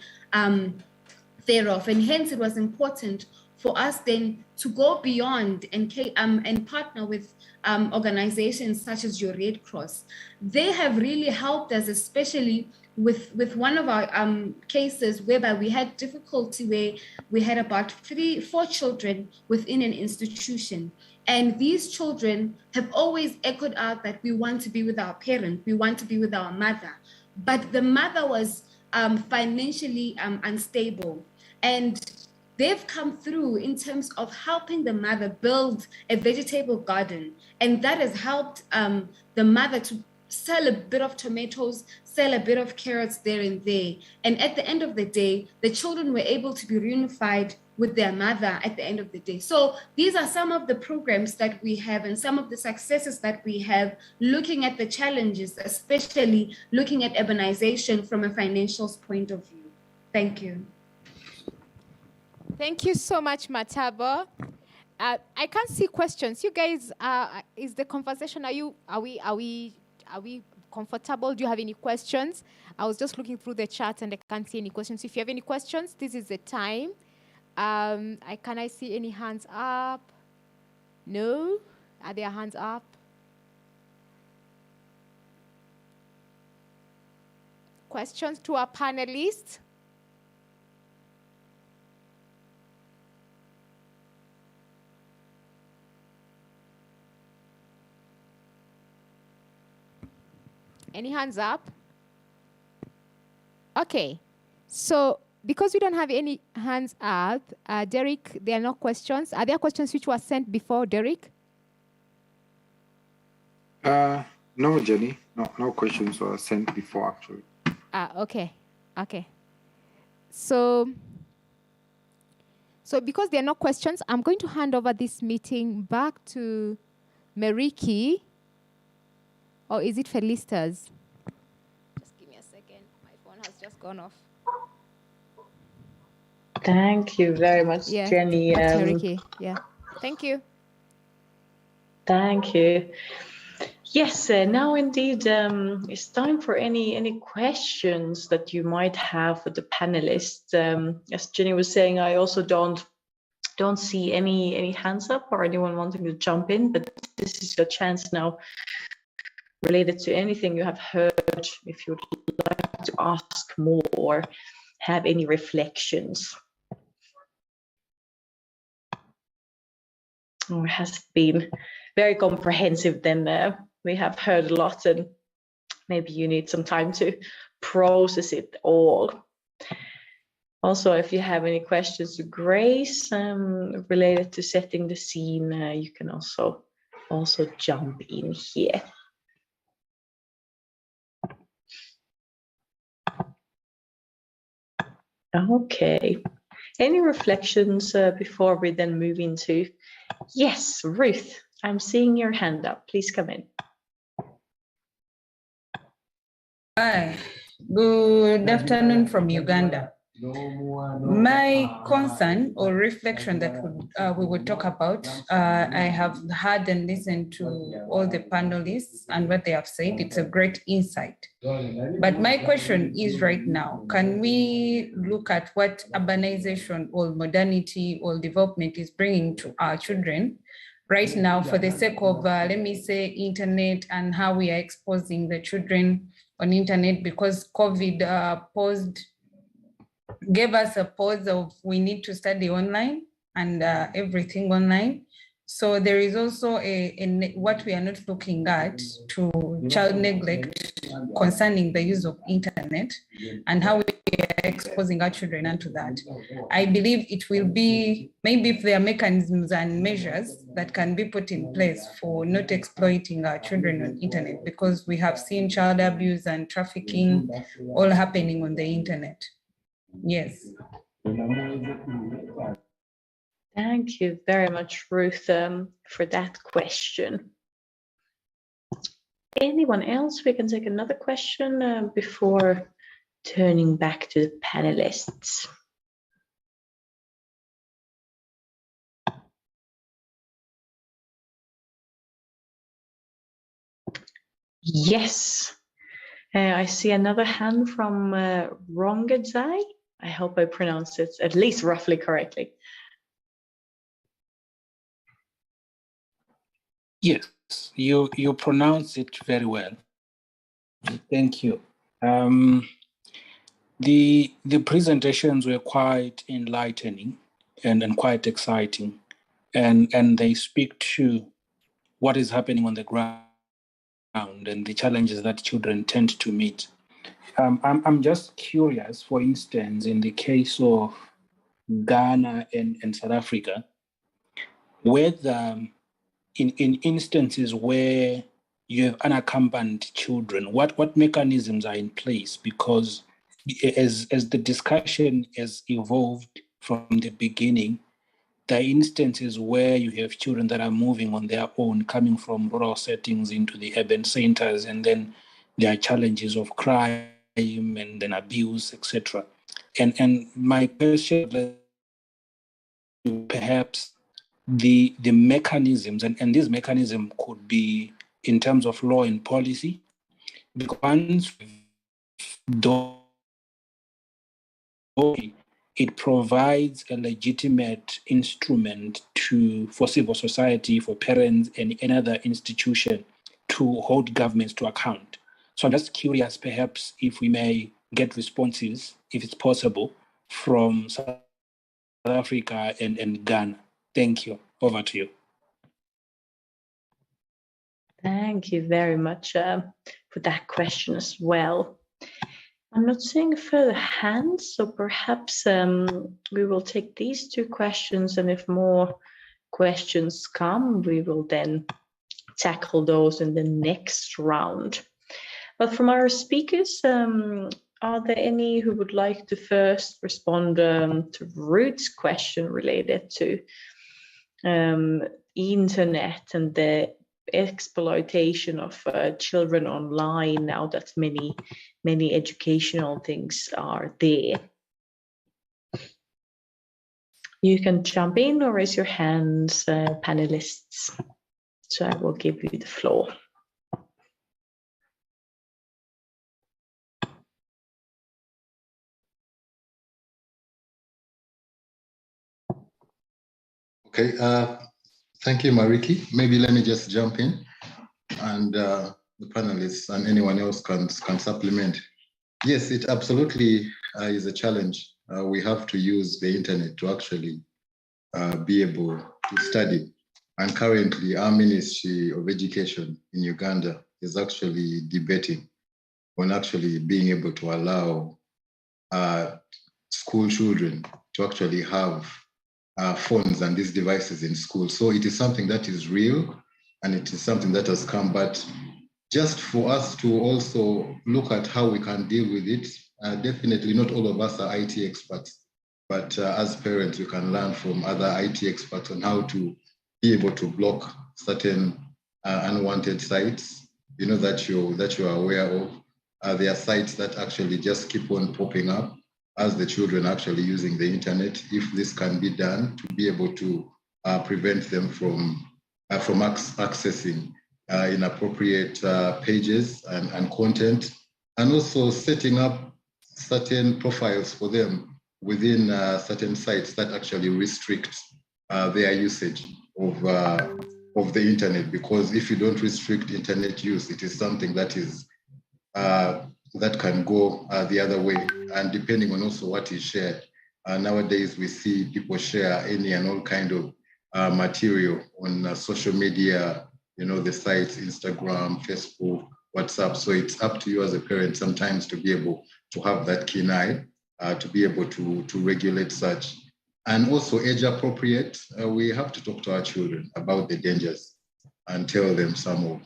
thereof. And hence it was important for us then to go beyond and partner with organizations such as your Red Cross. They have really helped us, especially with one of our cases whereby we had difficulty where we had about 4 children within an institution. And these children have always echoed out that we want to be with our parent, we want to be with our mother. But the mother was financially unstable. And they've come through in terms of helping the mother build a vegetable garden. And that has helped the mother to sell a bit of tomatoes, sell a bit of carrots there and there. And at the end of the day, the children were able to be reunified with their mother at the end of the day. So these are some of the programs that we have and some of the successes that we have, looking at the challenges, especially looking at urbanization from a financial point of view. Thank you. Thank you so much, Matabo. I can't see questions. You guys, is the conversation, are we comfortable? Do you have any questions? I was just looking through the chat and I can't see any questions. If you have any questions, this is the time. Can I see any hands up? No? Are there hands up? Questions to our panelists? Any hands up? Okay. So because we don't have any hands up, Derek, there are no questions. Are there questions which were sent before, Derek? No, Jenny. No questions were sent before, actually. Okay. Okay. So because there are no questions, I'm going to hand over this meeting back to Meriki. Or is it Felicitas? Just give me a second. My phone has just gone off. Thank you very much, Jenny. Yeah. Thank you. Thank you. Yes, now indeed, it's time for any questions that you might have for the panelists. As Jenny was saying, I also don't see any hands up or anyone wanting to jump in, but this is your chance now, related to anything you have heard, if you'd like to ask more or have any reflections. It has been very comprehensive then. We have heard a lot and maybe you need some time to process it all. Also, if you have any questions to Grace related to setting the scene, you can also jump in here. Okay. Any reflections before we then move into? Yes, Ruth, I'm seeing your hand up. Please come in. Hi, good afternoon from Uganda. My concern or reflection that we would talk about, I have heard and listened to all the panelists and what they have said. It's a great insight. But my question is right now, can we look at what urbanization or modernity or development is bringing to our children right now for the sake of, let me say, internet and how we are exposing the children on internet, because COVID gave us a pause of we need to study online and everything online. So there is also what we are not looking at to child neglect concerning the use of internet and how we are exposing our children onto that. I believe it will be, maybe if there are mechanisms and measures that can be put in place for not exploiting our children on internet, because we have seen child abuse and trafficking all happening on the internet. Yes. Thank you very much, Ruth, for that question. Anyone else? We can take another question before turning back to the panelists. Yes, I see another hand from Rongadzai. I hope I pronounced it at least roughly correctly. Yes, you pronounce it very well. Thank you. The presentations were quite enlightening and quite exciting, and they speak to what is happening on the ground and the challenges that children tend to meet. I'm just curious, for instance, in the case of Ghana and South Africa, whether in instances where you have unaccompanied children, what mechanisms are in place? Because as the discussion has evolved from the beginning, there are instances where you have children that are moving on their own, coming from rural settings into the urban centers, and then there are challenges of crime and then abuse, etc. And my question, perhaps the mechanisms, and this mechanism could be in terms of law and policy, because once it provides a legitimate instrument for civil society, for parents, and any other institution to hold governments to account. So I'm just curious, perhaps, if we may get responses, if it's possible, from South Africa and Ghana. Thank you. Over to you. Thank you very much for that question as well. I'm not seeing further hands, so perhaps we will take these two questions, and if more questions come, we will then tackle those in the next round. But from our speakers, are there any who would like to first respond to Ruth's question related to internet and the exploitation of children online now that many educational things are there? You can jump in or raise your hands, panelists. So I will give you the floor. Okay, thank you, Mariki. Maybe let me just jump in, and the panelists and anyone else can supplement. Yes, it absolutely is a challenge. We have to use the internet to actually be able to study. And currently, our Ministry of Education in Uganda is actually debating on actually being able to allow school children to actually have phones and these devices in school. So it is something that is real, and it is something that has come, but just for us to also look at how we can deal with it, definitely not all of us are IT experts, but as parents, we can learn from other IT experts on how to be able to block certain unwanted sites, that you are aware of. There are sites that actually just keep on popping up as the children are actually using the internet. If this can be done to be able to prevent them from accessing inappropriate pages and content, and also setting up certain profiles for them within certain sites that actually restrict their usage of the internet. Because if you don't restrict internet use, it is something that is that can go the other way, and depending on also what is shared. Nowadays, we see people share any and all kind of material on social media, the sites, Instagram, Facebook, WhatsApp. So it's up to you as a parent sometimes to be able to have that keen eye, to be able to regulate such. And also age appropriate, we have to talk to our children about the dangers and tell them some of,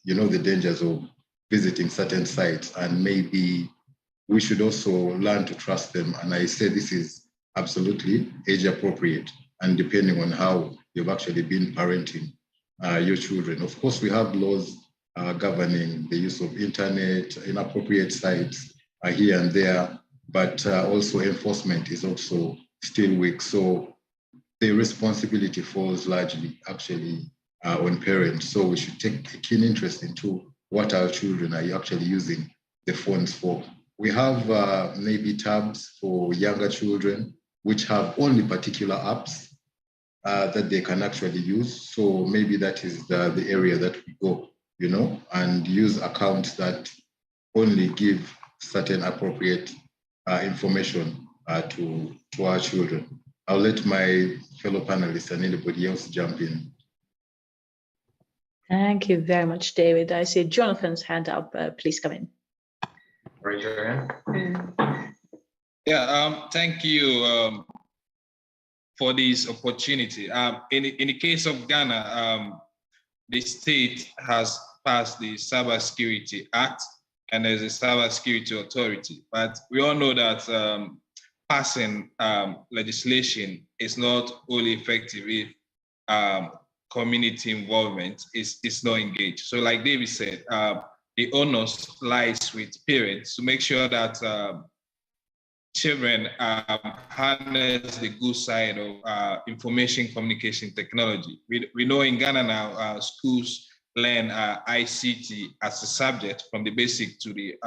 the dangers of visiting certain sites, and maybe we should also learn to trust them. And I say this is absolutely age appropriate, and depending on how you've actually been parenting your children. Of course, we have laws governing the use of internet, inappropriate sites here and there, but also enforcement is also still weak. So the responsibility falls largely actually on parents. So we should take a keen interest into what our children are actually using the phones for. We have maybe tabs for younger children, which have only particular apps that they can actually use. So maybe that is the area that we go, and use accounts that only give certain appropriate information to our children. I'll let my fellow panelists and anybody else jump in. Thank you very much, David. I see Jonathan's hand up. Please come in. Raise your hand. Yeah, thank you for this opportunity. In the case of Ghana, the state has passed the Cybersecurity Act, and there's a Cybersecurity Authority. But we all know that passing legislation is not only effective if community involvement is not engaged. So like David said, the onus lies with parents to make sure that children harness the good side of information communication technology. We know in Ghana now, schools learn ICT as a subject from the basic to the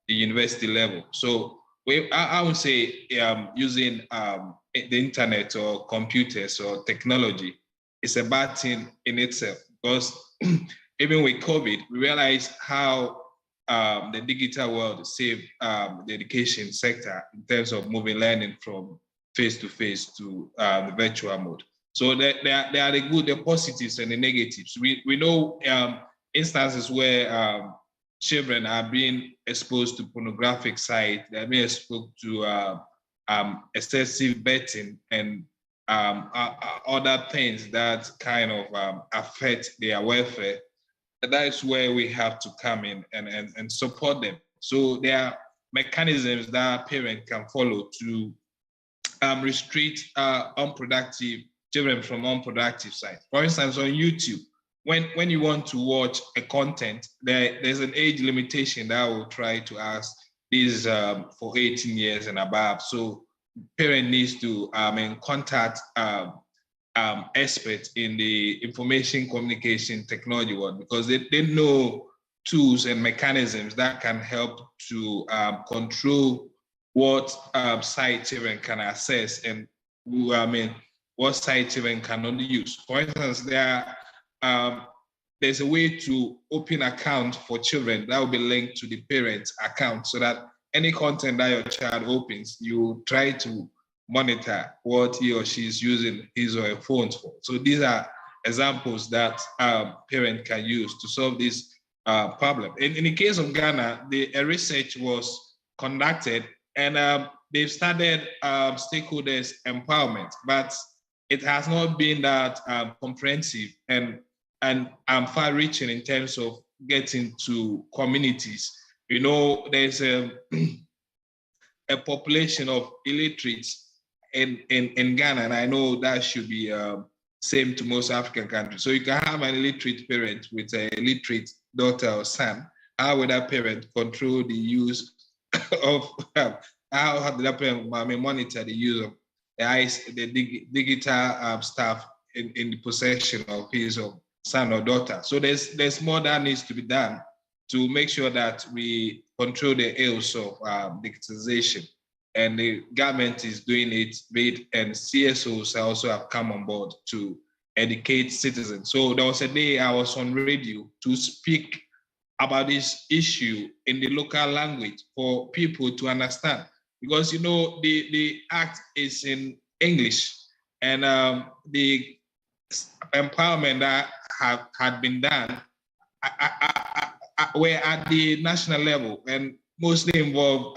university level. So I would say using the internet or computers or technology is a bad thing in itself, because even with COVID, we realized how the digital world saved the education sector in terms of moving learning from face-to-face to the virtual mode. So there are the good, the positives and the negatives. We know instances where children are being exposed to pornographic sites, they're being exposed to excessive betting and other things that kind of affect their welfare. That is where we have to come in and support them. So there are mechanisms that parents can follow to restrict unproductive children from unproductive sites. For instance, on YouTube, when you want to watch a content, there's an age limitation that will try to ask this for 18 years and above. So parent needs to contact experts in the information communication technology world, because they know tools and mechanisms that can help to control what site children can access and what site children cannot use. For instance, there's a way to open account for children that will be linked to the parent's account, so that any content that your child opens, you try to monitor what he or she is using his or her phones for. So these are examples that parent can use to solve this problem. In the case of Ghana, a research was conducted, and they've started stakeholders empowerment, but it has not been that comprehensive and far-reaching in terms of getting to communities. You know, there's a population of illiterates in Ghana, and I know that should be same to most African countries. So you can have an illiterate parent with an illiterate daughter or son, how will that parent control the use of, how did that parent monitor the use of the digital stuff in the possession of his or son or daughter. So there's more that needs to be done to make sure that we control the ills of digitization. And the government is doing it, and CSOs also have come on board to educate citizens. So there was a day I was on radio to speak about this issue in the local language for people to understand. Because, you know, the act is in English, and the empowerment that had been done were at the national level and mostly involve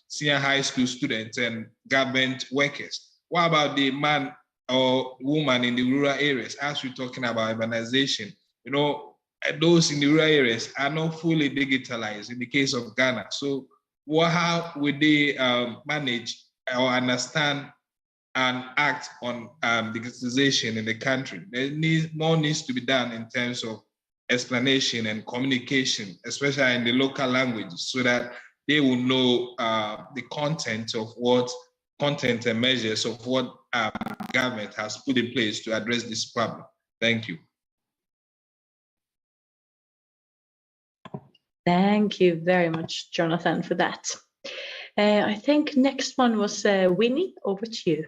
senior high school students and government workers. What about the man or woman in the rural areas? As we're talking about urbanization, you know, those in the rural areas are not fully digitalized in the case of Ghana. So how would they manage or understand and act on digitization in the country? More needs to be done in terms of explanation and communication, especially in the local languages, so that they will know the content and measures of what government has put in place to address this problem. Thank you. Thank you very much, Jonathan, for that. I think next one was Winnie. Over to you.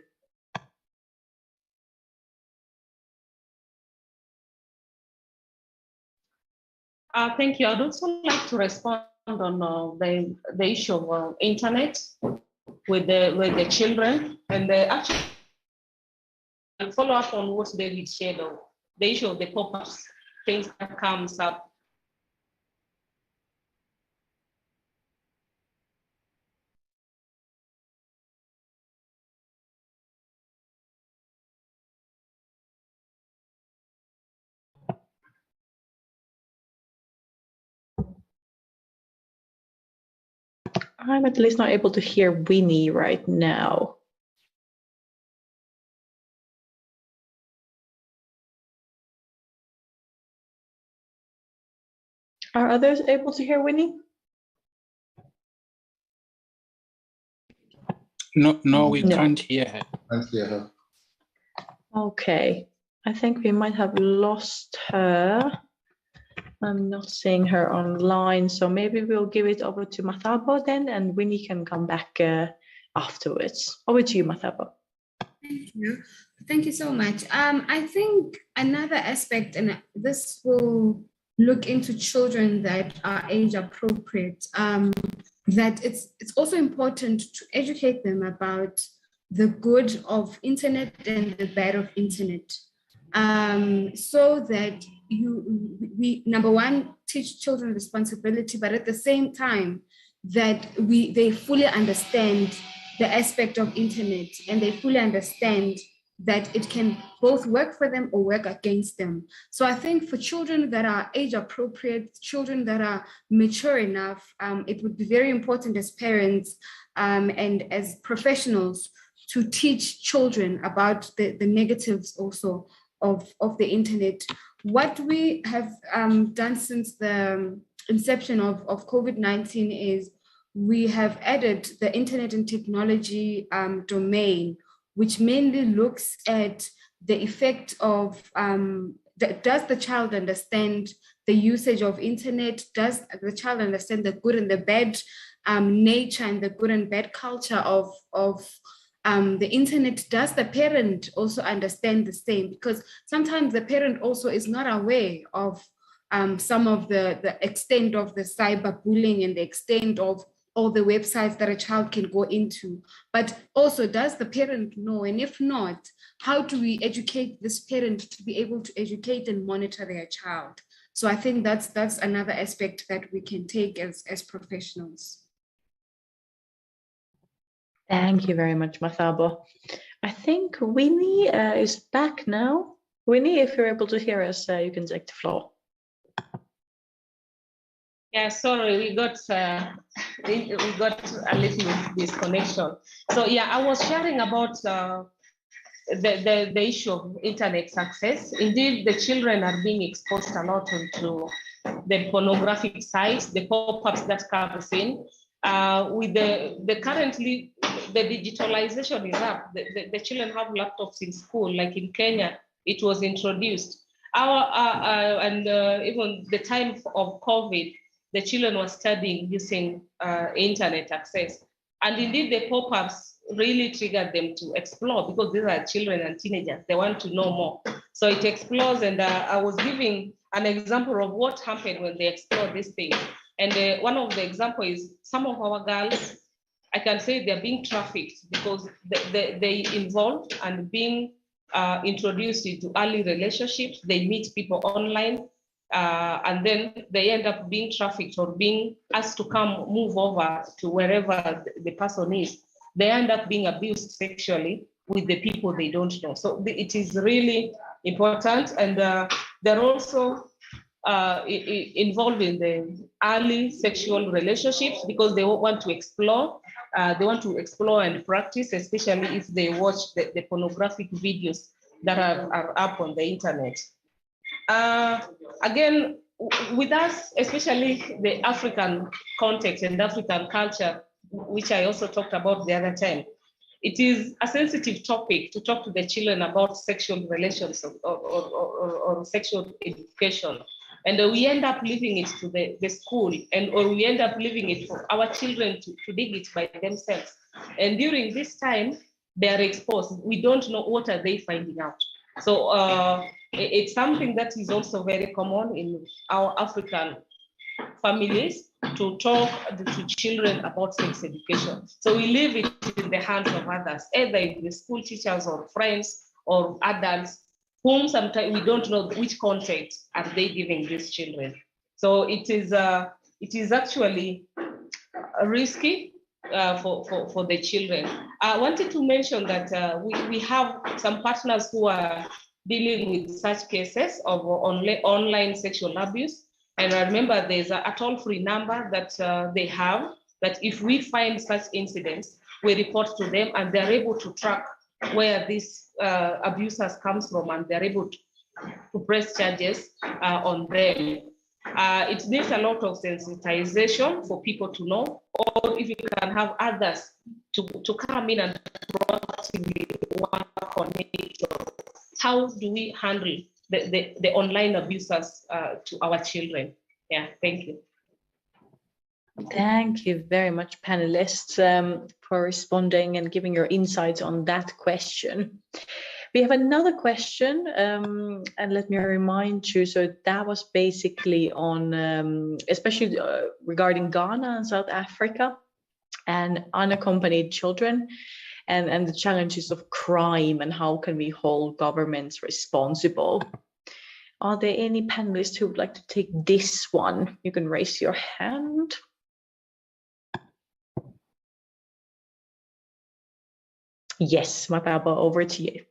Thank you. I'd also like to respond on the issue of internet with the children, and actually follow up on what David shared of the issue of the pop-ups, things that comes up. I'm at least not able to hear Winnie right now. Are others able to hear Winnie? No, we can't hear her. Can't hear her. Okay, I think we might have lost her. I'm not seeing her online, so maybe we'll give it over to Mathabo then, and Winnie can come back afterwards. Over to you, Mathabo. Thank you. Thank you so much. I think another aspect, and this will look into children that are age appropriate, that it's also important to educate them about the good of internet and the bad of internet, so that we number one, teach children responsibility, but at the same time that they fully understand the aspect of internet, and they fully understand that it can both work for them or work against them. So I think for children that are age appropriate, children that are mature enough, it would be very important as parents and as professionals to teach children about the negatives also of the internet. What we have done since the inception of COVID-19 is we have added the internet and technology domain, which mainly looks at the effect of, does the child understand the usage of internet? Does the child understand the good and the bad nature and the good and bad culture of the internet? Does the parent also understand the same? Because sometimes the parent also is not aware of some of the extent of the cyberbullying and the extent of all the websites that a child can go into. But also, does the parent know? And if not, how do we educate this parent to be able to educate and monitor their child? So I think that's another aspect that we can take as professionals. Thank you very much, Mathabo. I think Winnie is back now. Winnie, if you're able to hear us, you can take the floor. Yeah, sorry, we got a little disconnection. So yeah, I was sharing about the issue of internet success. Indeed, the children are being exposed a lot to the pornographic sites, the pop-ups that comes in. With the currently, the digitalization is up. The children have laptops in school, like in Kenya, it was introduced. Even the time of COVID, the children were studying using internet access. And indeed, the pop-ups really triggered them to explore, because these are children and teenagers. They want to know more. So it explores, and I was giving an example of what happened when they explored these things. And one of the examples is some of our girls, I can say they're being trafficked because they involved and being introduced into early relationships. They meet people online, and then they end up being trafficked or being asked to move over to wherever the person is. They end up being abused sexually with the people they don't know. So it is really important. And they're also involved in the early sexual relationships because they want to explore. They want to explore and practice, especially if they watch the pornographic videos that are up on the internet. Again, with us, especially the African context and African culture, which I also talked about the other time, it is a sensitive topic to talk to the children about sexual relations or sexual education. And we end up leaving it to the school, or we end up leaving it for our children to dig it by themselves. And during this time, they are exposed. We don't know what are they finding out. So it's something that is also very common in our African families, to talk to children about sex education. So we leave it in the hands of others, either the school teachers or friends or adults, whom sometimes we don't know which content are they giving these children. So it is actually risky for the children. I wanted to mention that we have some partners who are dealing with such cases of online sexual abuse. And I remember there's a toll-free number that they have, that if we find such incidents, we report to them, and they're able to track where this abusers comes from, and they're able to press charges on them. It needs a lot of sensitization for people to know, or if you can have others to come in and proactively work on it. How do we handle the online abusers to our children? Yeah, thank you. Thank you very much, panelists, for responding and giving your insights on that question. We have another question, and let me remind you, so that was basically on, especially regarding Ghana and South Africa and unaccompanied children, and the challenges of crime and how can we hold governments responsible. Are there any panelists who would like to take this one? You can raise your hand. Yes, Mataba, over to you.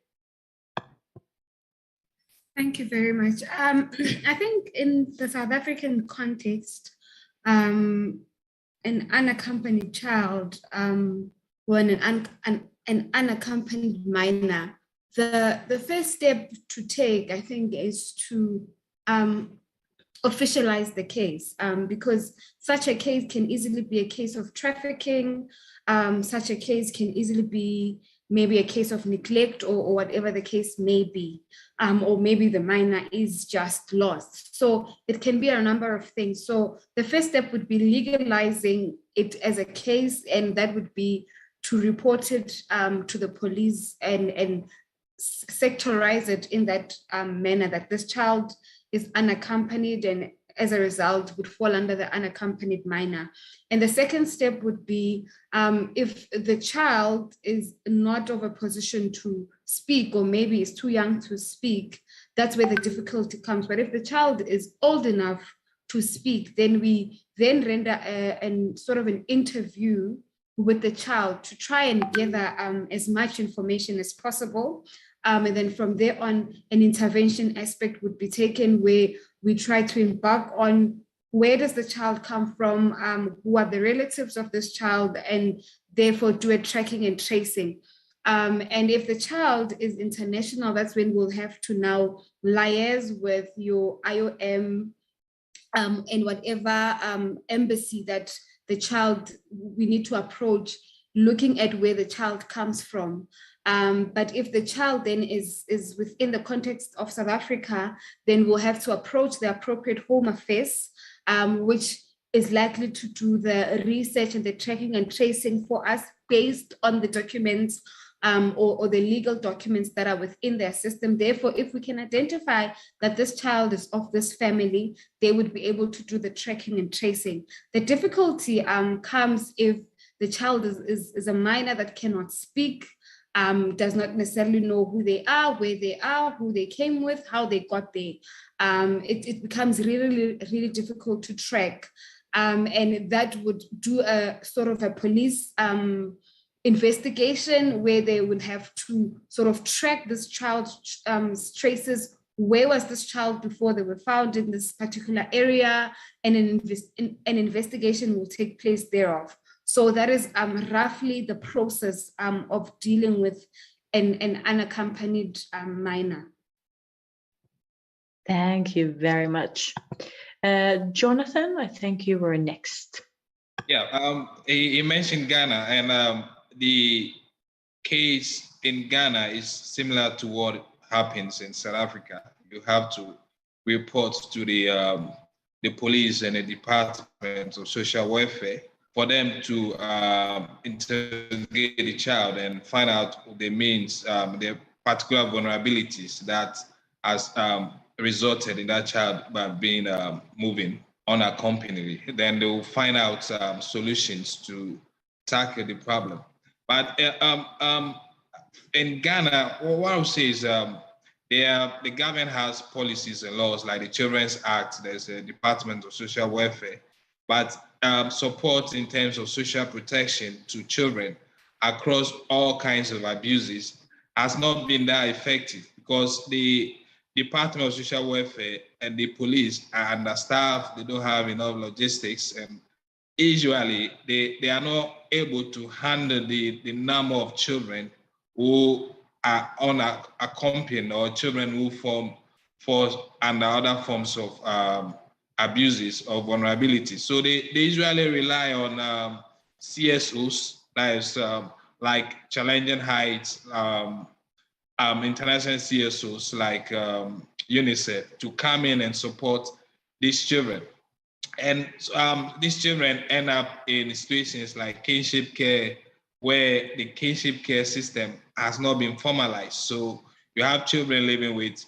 Thank you very much. I think in the South African context, an unaccompanied child, when an unaccompanied minor, the first step to take, I think, is to officialize the case, because such a case can easily be a case of trafficking. Such a case can easily be maybe a case of neglect or whatever the case may be, or maybe the minor is just lost. So it can be a number of things. So the first step would be legalizing it as a case, and that would be to report it to the police and sectorize it in that manner, that this child is unaccompanied and as a result would fall under the unaccompanied minor. And the second step would be if the child is not of a position to speak, or maybe is too young to speak, that's where the difficulty comes. But if the child is old enough to speak, then we then render a sort of an interview with the child to try and gather as much information as possible. And then from there on, an intervention aspect would be taken where we try to embark on where does the child come from, who are the relatives of this child, and therefore do a tracking and tracing. And if the child is international, that's when we'll have to now liaise with your IOM and whatever embassy that we need to approach, looking at where the child comes from. But if the child then is within the context of South Africa, then we'll have to approach the appropriate Home Affairs, which is likely to do the research and the tracking and tracing for us based on the documents or the legal documents that are within their system. Therefore, if we can identify that this child is of this family, they would be able to do the tracking and tracing. The difficulty comes if the child is a minor that cannot speak, does not necessarily know who they are, where they are, who they came with, how they got there. It becomes really, really difficult to track. And that would do a sort of a police investigation where they would have to sort of track this child's traces. Where was this child before they were found in this particular area? And an investigation will take place thereof. So that is roughly the process of dealing with an unaccompanied minor. Thank you very much. Jonathan, I think you were next. Yeah, he mentioned Ghana, and the case in Ghana is similar to what happens in South Africa. You have to report to the police and the Department of Social Welfare for them to interrogate the child and find out the means, the particular vulnerabilities that has resulted in that child being moving unaccompanied. Then they will find out solutions to tackle the problem. But in Ghana, what I would say is the government has policies and laws like the Children's Act. There's a Department of Social Welfare, but support in terms of social protection to children across all kinds of abuses has not been that effective because the Department of Social Welfare and the police are understaffed. They don't have enough logistics, and usually they are not able to handle the number of children who are unaccompanied or children who fall under other forms of abuses or vulnerability. So they usually rely on CSOs, that is like Challenging Heights, international CSOs like UNICEF to come in and support these children. And these children end up in situations like kinship care, where the kinship care system has not been formalized. So you have children living with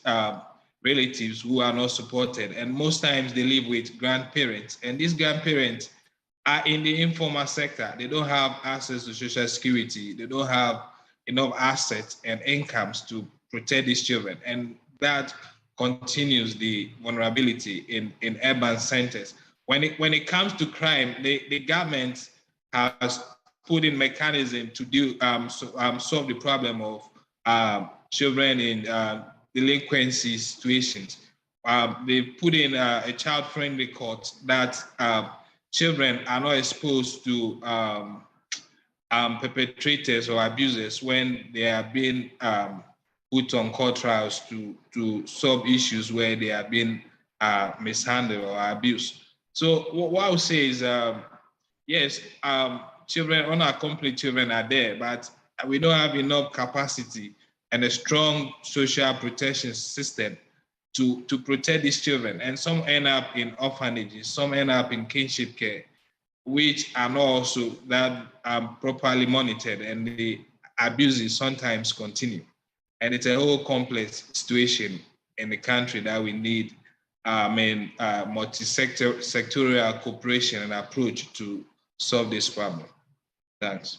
relatives who are not supported, and most times they live with grandparents, and these grandparents are in the informal sector. They don't have access to social security. They don't have enough assets and incomes to protect these children, and that continues the vulnerability in urban centers. When it comes to crime, the government has put in mechanism to do solve the problem of children in delinquency situations. They put in a child-friendly court that children are not exposed to perpetrators or abusers when they are being put on court trials to solve issues where they are being mishandled or abused. So what I would say is, yes, children, unaccompanied children are there, but we don't have enough capacity and a strong social protection system to protect these children. And some end up in orphanages, some end up in kinship care, which are not also that properly monitored, and the abuses sometimes continue. And it's a whole complex situation in the country that we need multi-sectorial cooperation and approach to solve this problem. Thanks.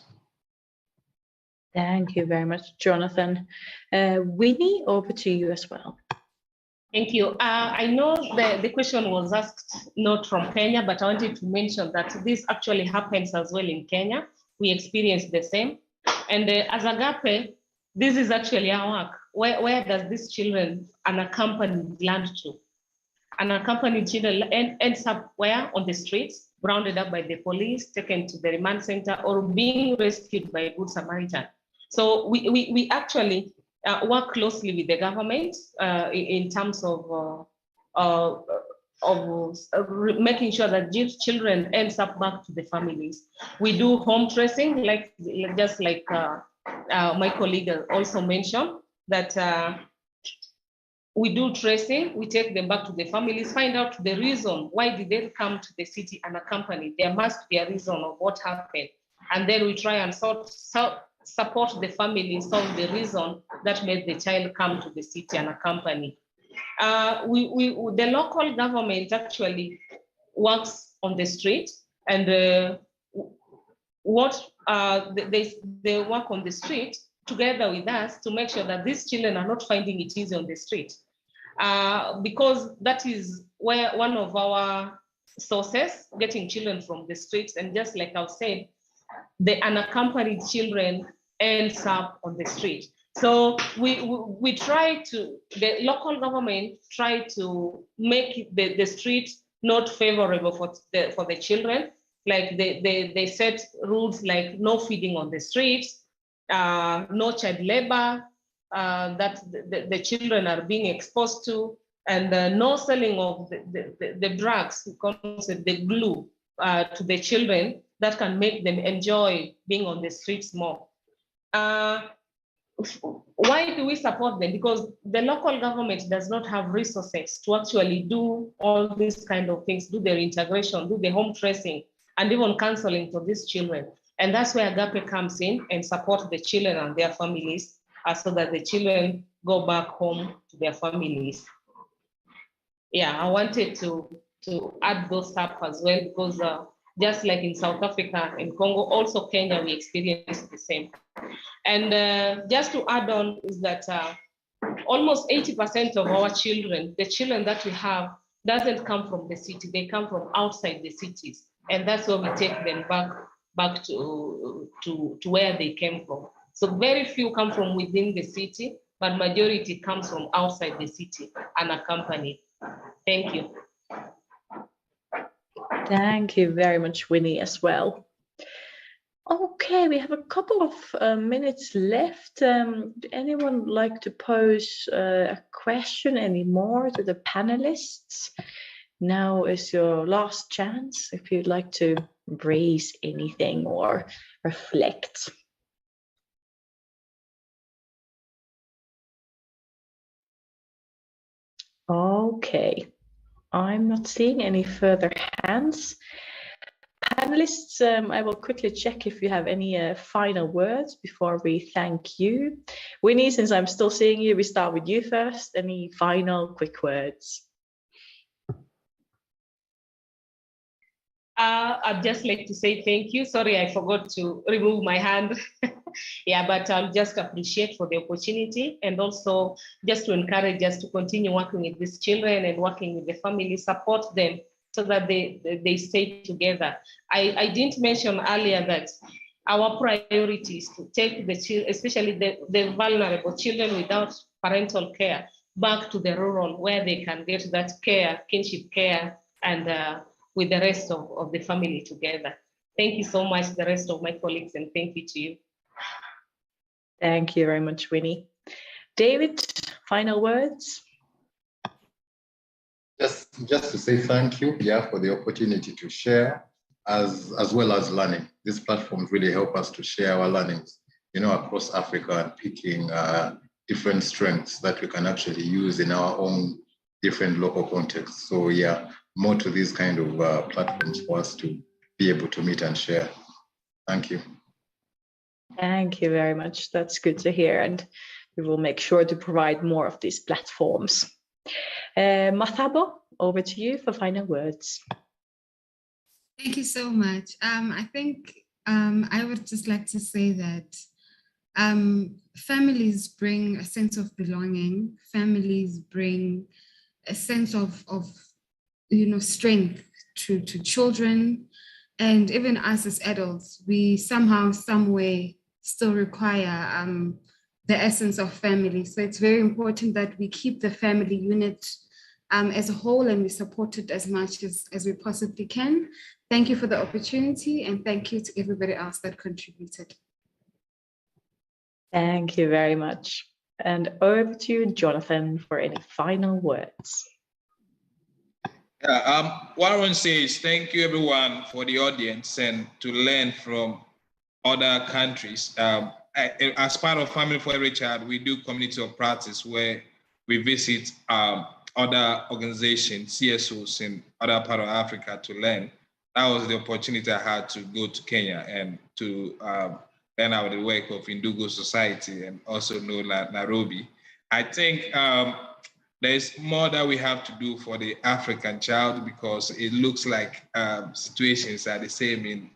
Thank you very much, Jonathan. Winnie, over to you as well. Thank you. I know the question was asked not from Kenya, but I wanted to mention that this actually happens as well in Kenya. We experience the same. And as Agape, this is actually our work. Where does these children unaccompanied land to? Unaccompanied children ends up where? On the streets, rounded up by the police, taken to the remand center, or being rescued by a Good Samaritan. So we actually work closely with the government in terms of making sure that these children ends up back to the families. We do home tracing, just like my colleague also mentioned, that we do tracing, we take them back to the families, find out the reason, why did they come to the city unaccompanied? There must be a reason of what happened. And then we try and support the family, solve the reason that made the child come to the city unaccompanied. The local government actually works on the street, and they work on the street together with us to make sure that these children are not finding it easy on the street, because that is where one of our sources, getting children from the streets. And just like I've said, the unaccompanied children ends up on the street. So we try to, the local government try to make the street not favorable for the children. Like they set rules like no feeding on the streets, no child labor that the children are being exposed to, and no selling of the drugs, the glue to the children that can make them enjoy being on the streets more. Why do we support them? Because the local government does not have resources to actually do all these kind of things, do their integration, do the home tracing, and even counseling for these children. And that's where Agape comes in and support the children and their families, so that the children go back home to their families. Yeah, I wanted to add those up as well, because just like in South Africa and Congo, also Kenya, we experienced the same. And just to add on is that almost 80% of our children, the children that we have, doesn't come from the city, they come from outside the cities. And that's where we take them back to where they came from. So very few come from within the city, but majority comes from outside the city, unaccompanied. Thank you. Thank you very much, Winnie, as well. Okay, we have a couple of minutes left. Would anyone like to pose a question anymore to the panelists? Now is your last chance if you'd like to raise anything or reflect. Okay, I'm not seeing any further hands. Panelists, I will quickly check if you have any final words before we thank you. Winnie, since I'm still seeing you, we start with you first. Any final quick words? I'd just like to say thank you. Sorry, I forgot to remove my hand. Yeah, but I'll just appreciate for the opportunity, and also just to encourage us to continue working with these children and working with the family, support them so that they stay together. I didn't mention earlier that our priority is to take the children, especially the vulnerable children without parental care, back to the rural where they can get that care, kinship care, and with the rest of the family together. Thank you so much, the rest of my colleagues, and thank you to you. Thank you very much, Winnie. David, final words? Just to say thank you, for the opportunity to share as well as learning. These platforms really help us to share our learnings, across Africa, and picking different strengths that we can actually use in our own different local contexts. So more to these kind of platforms for us to be able to meet and share. Thank you. Thank you very much. That's good to hear. And we will make sure to provide more of these platforms. Mathabo, over to you for final words. Thank you so much. I think I would just like to say that families bring a sense of belonging. Families bring a sense of strength to children, and even us as adults, we somehow, some way still require the essence of family. So it's very important that we keep the family unit as a whole, and we support it as much as we possibly can. Thank you for the opportunity, and thank you to everybody else that contributed. Thank you very much. And over to you, Jonathan, for any final words. What I want to say is thank you everyone for the audience and to learn from other countries. As part of Family for Every Child, we do community of practice where we visit other organizations, CSOs in other part of Africa to learn. That was the opportunity I had to go to Kenya and to learn about the work of Indugo Society and also know Nairobi. I think there's more that we have to do for the African child because it looks like situations are the same in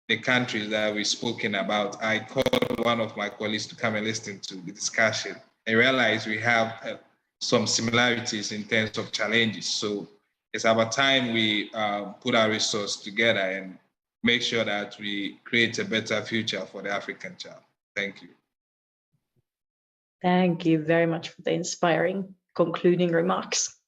the countries that we've spoken about. I called one of my colleagues to come and listen to the discussion and realized we have some similarities in terms of challenges. So it's about time we put our resources together and make sure that we create a better future for the African child. Thank you. Thank you very much for the inspiring concluding remarks.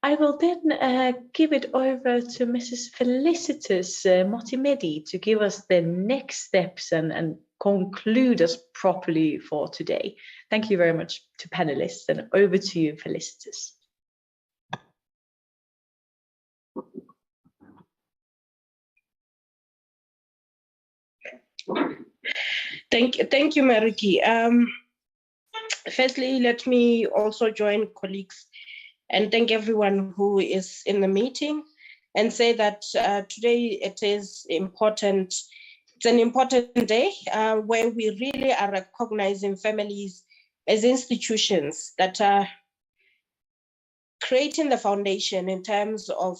I will then give it over to Mrs. Felicitas Motimedi to give us the next steps and conclude us properly for today. Thank you very much to panelists, and over to you, Felicitas. Thank you, Mariki. Firstly, let me also join colleagues and thank everyone who is in the meeting and say that today it is important. It's an important day where we really are recognizing families as institutions that are creating the foundation in terms of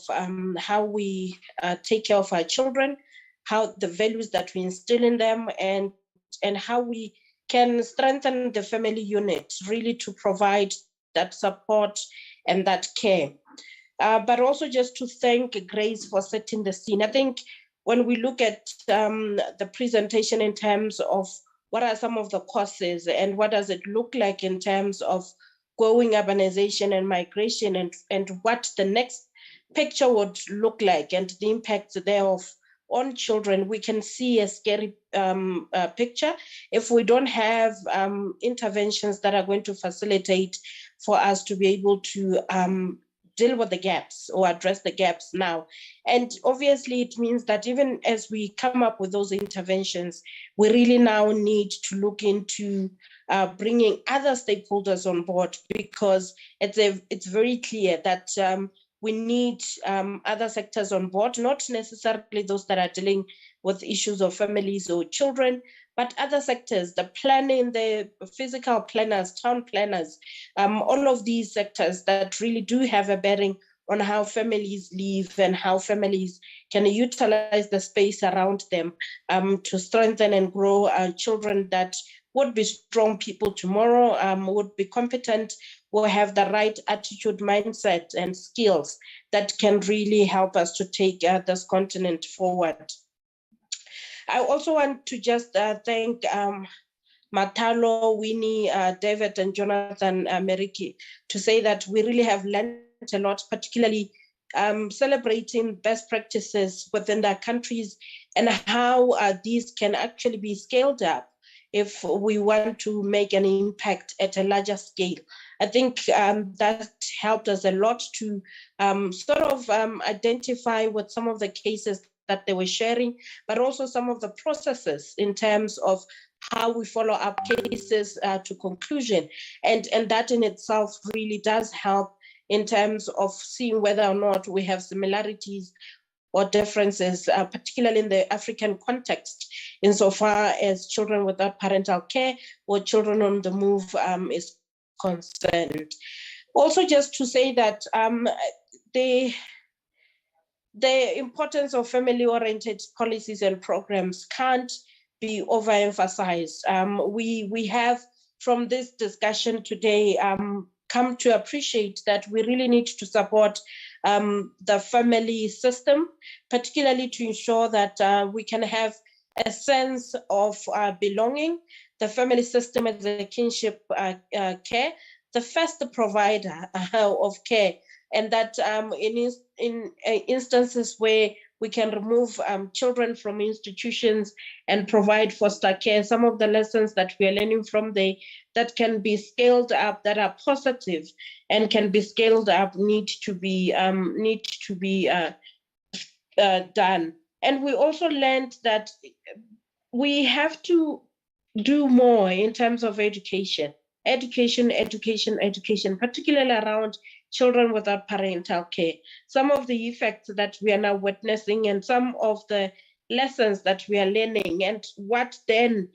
how we take care of our children, how the values that we instill in them, and how we can strengthen the family unit really to provide that support and that care. But also just to thank Grace for setting the scene. I think when we look at the presentation in terms of what are some of the causes and what does it look like in terms of growing urbanization and migration and what the next picture would look like and the impact thereof on children, we can see a scary picture if we don't have interventions that are going to facilitate for us to be able to deal with the gaps or address the gaps now. And obviously it means that even as we come up with those interventions, we really now need to look into bringing other stakeholders on board, because it's very clear that we need other sectors on board, not necessarily those that are dealing with issues of families or children, but other sectors, the planning, the physical planners, town planners, all of these sectors that really do have a bearing on how families live and how families can utilize the space around them to strengthen and grow children that would be strong people tomorrow, would be competent, will have the right attitude, mindset, and skills that can really help us to take this continent forward. I also want to just thank Matalo, Winnie, David, and Jonathan Meriki to say that we really have learned a lot, particularly celebrating best practices within their countries and how these can actually be scaled up if we want to make an impact at a larger scale. I think that helped us a lot to sort of identify what some of the cases that they were sharing, but also some of the processes in terms of how we follow up cases to conclusion. And that in itself really does help in terms of seeing whether or not we have similarities or differences, particularly in the African context, insofar as children without parental care or children on the move is concerned. Also, just to say that the importance of family-oriented policies and programs can't be overemphasized. We have, from this discussion today, come to appreciate that we really need to support the family system, particularly to ensure that we can have a sense of belonging. The family system as a kinship care, the first provider of care, and that in instances where we can remove children from institutions and provide foster care. Some of the lessons that we are learning from there that can be scaled up, that are positive and can be scaled up, need to be done. And we also learned that we have to do more in terms of education, particularly around children without parental care. Some of the effects that we are now witnessing and some of the lessons that we are learning, and what then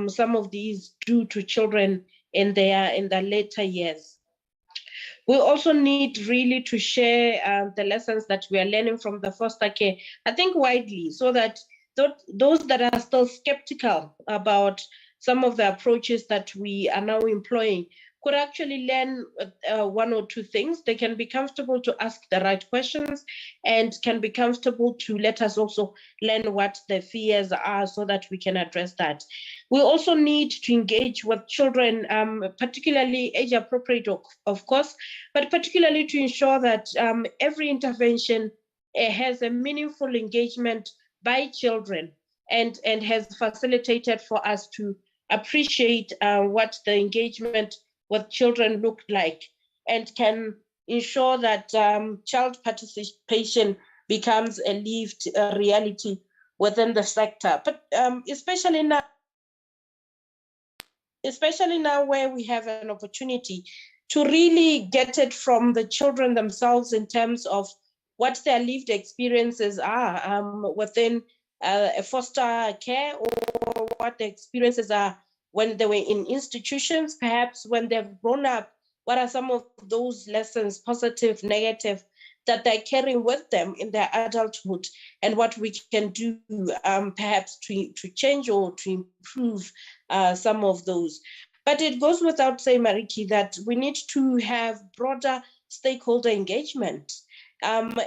some of these do to children in their later years. We also need really to share the lessons that we are learning from the foster care, I think widely, so that those that are still skeptical about some of the approaches that we are now employing could actually learn one or two things. They can be comfortable to ask the right questions and can be comfortable to let us also learn what the fears are so that we can address that. We also need to engage with children, particularly age appropriate, of course, but particularly to ensure that every intervention has a meaningful engagement by children and has facilitated for us to appreciate what the engagement with children look like, and can ensure that child participation becomes a lived reality within the sector. But especially now where we have an opportunity to really get it from the children themselves in terms of what their lived experiences are within a foster care, or what the experiences are when they were in institutions, perhaps when they've grown up. What are some of those lessons, positive, negative, that they're carrying with them in their adulthood, and what we can do perhaps to change or to improve some of those. But it goes without saying, Mariki, that we need to have broader stakeholder engagement and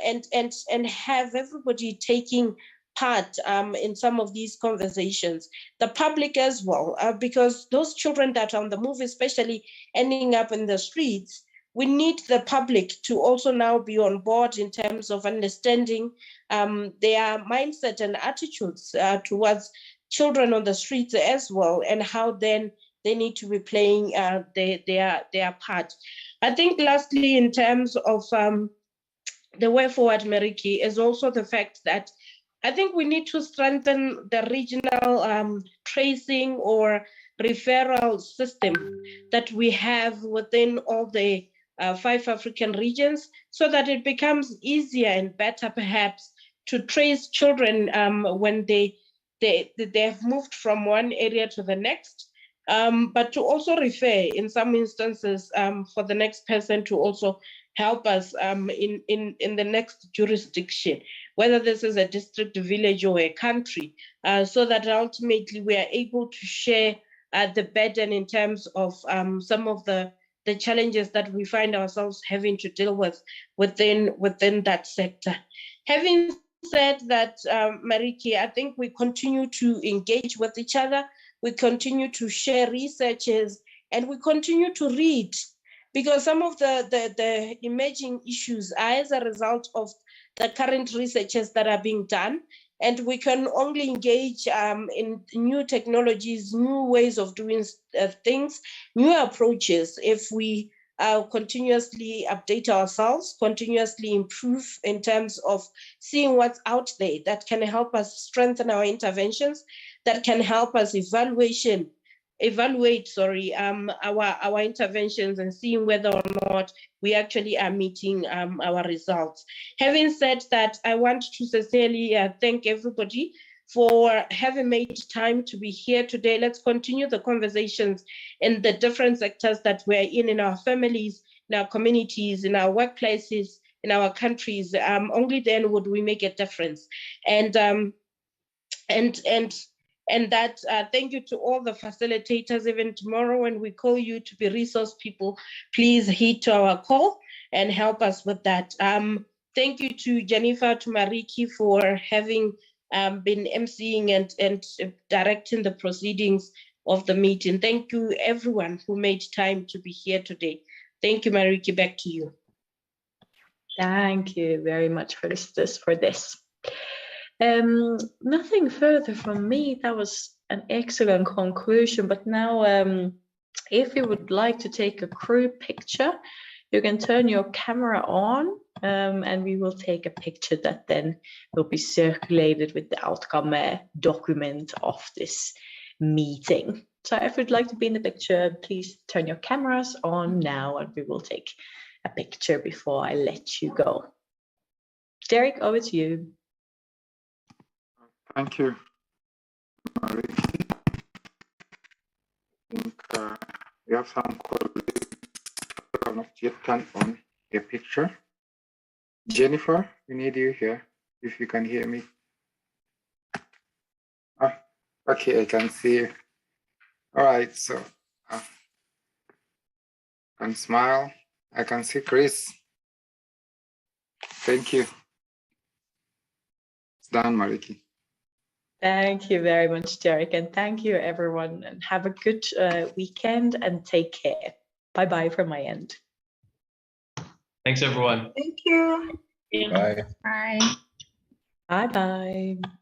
have everybody taking part in some of these conversations, the public as well, because those children that are on the move, especially ending up in the streets, we need the public to also now be on board in terms of understanding their mindset and attitudes towards children on the streets as well, and how then they need to be playing their part. I think lastly, in terms of the way forward, Mariki, is also the fact that I think we need to strengthen the regional tracing or referral system that we have within all the 5 African regions, so that it becomes easier and better perhaps to trace children when they have moved from one area to the next, but to also refer in some instances for the next person to also help us in the next jurisdiction, whether this is a district, a village, or a country, so that ultimately we are able to share the burden in terms of some of the challenges that we find ourselves having to deal with within that sector. Having said that, Mariki, I think we continue to engage with each other, we continue to share researches, and we continue to read, because some of the emerging issues are as a result of the current researches that are being done. And we can only engage in new technologies, new ways of doing things, new approaches, if we continuously update ourselves, continuously improve in terms of seeing what's out there that can help us strengthen our interventions, that can help us evaluate our interventions, and seeing whether or not we actually are meeting our results. Having said that, I want to sincerely thank everybody for having made time to be here today. Let's continue the conversations in the different sectors that we're in our families, in our communities, in our workplaces, in our countries. Only then would we make a difference. And that thank you to all the facilitators. Even tomorrow when we call you to be resource people, please heed to our call and help us with that. Thank you to Jennifer, to Mariki for having been emceeing and directing the proceedings of the meeting. Thank you everyone who made time to be here today. Thank you, Mariki, back to you. Thank you very much for this. Nothing further from me. That was an excellent conclusion. But now, if you would like to take a crew picture, you can turn your camera on, and we will take a picture that then will be circulated with the outcome document of this meeting. So if you'd like to be in the picture, please turn your cameras on now, and we will take a picture before I let you go. Derek, over to you. Thank you, Marie. I think we have some colleagues who have not yet turned on a picture. Jennifer, we need you here, if you can hear me. Okay, I can see you. All right, so I can smile. I can see Chris. Thank you. It's done, Mariki. Thank you very much, Derek, and thank you, everyone, and have a good weekend and take care. Bye-bye from my end. Thanks, everyone. Thank you. Bye. Bye. Bye-bye.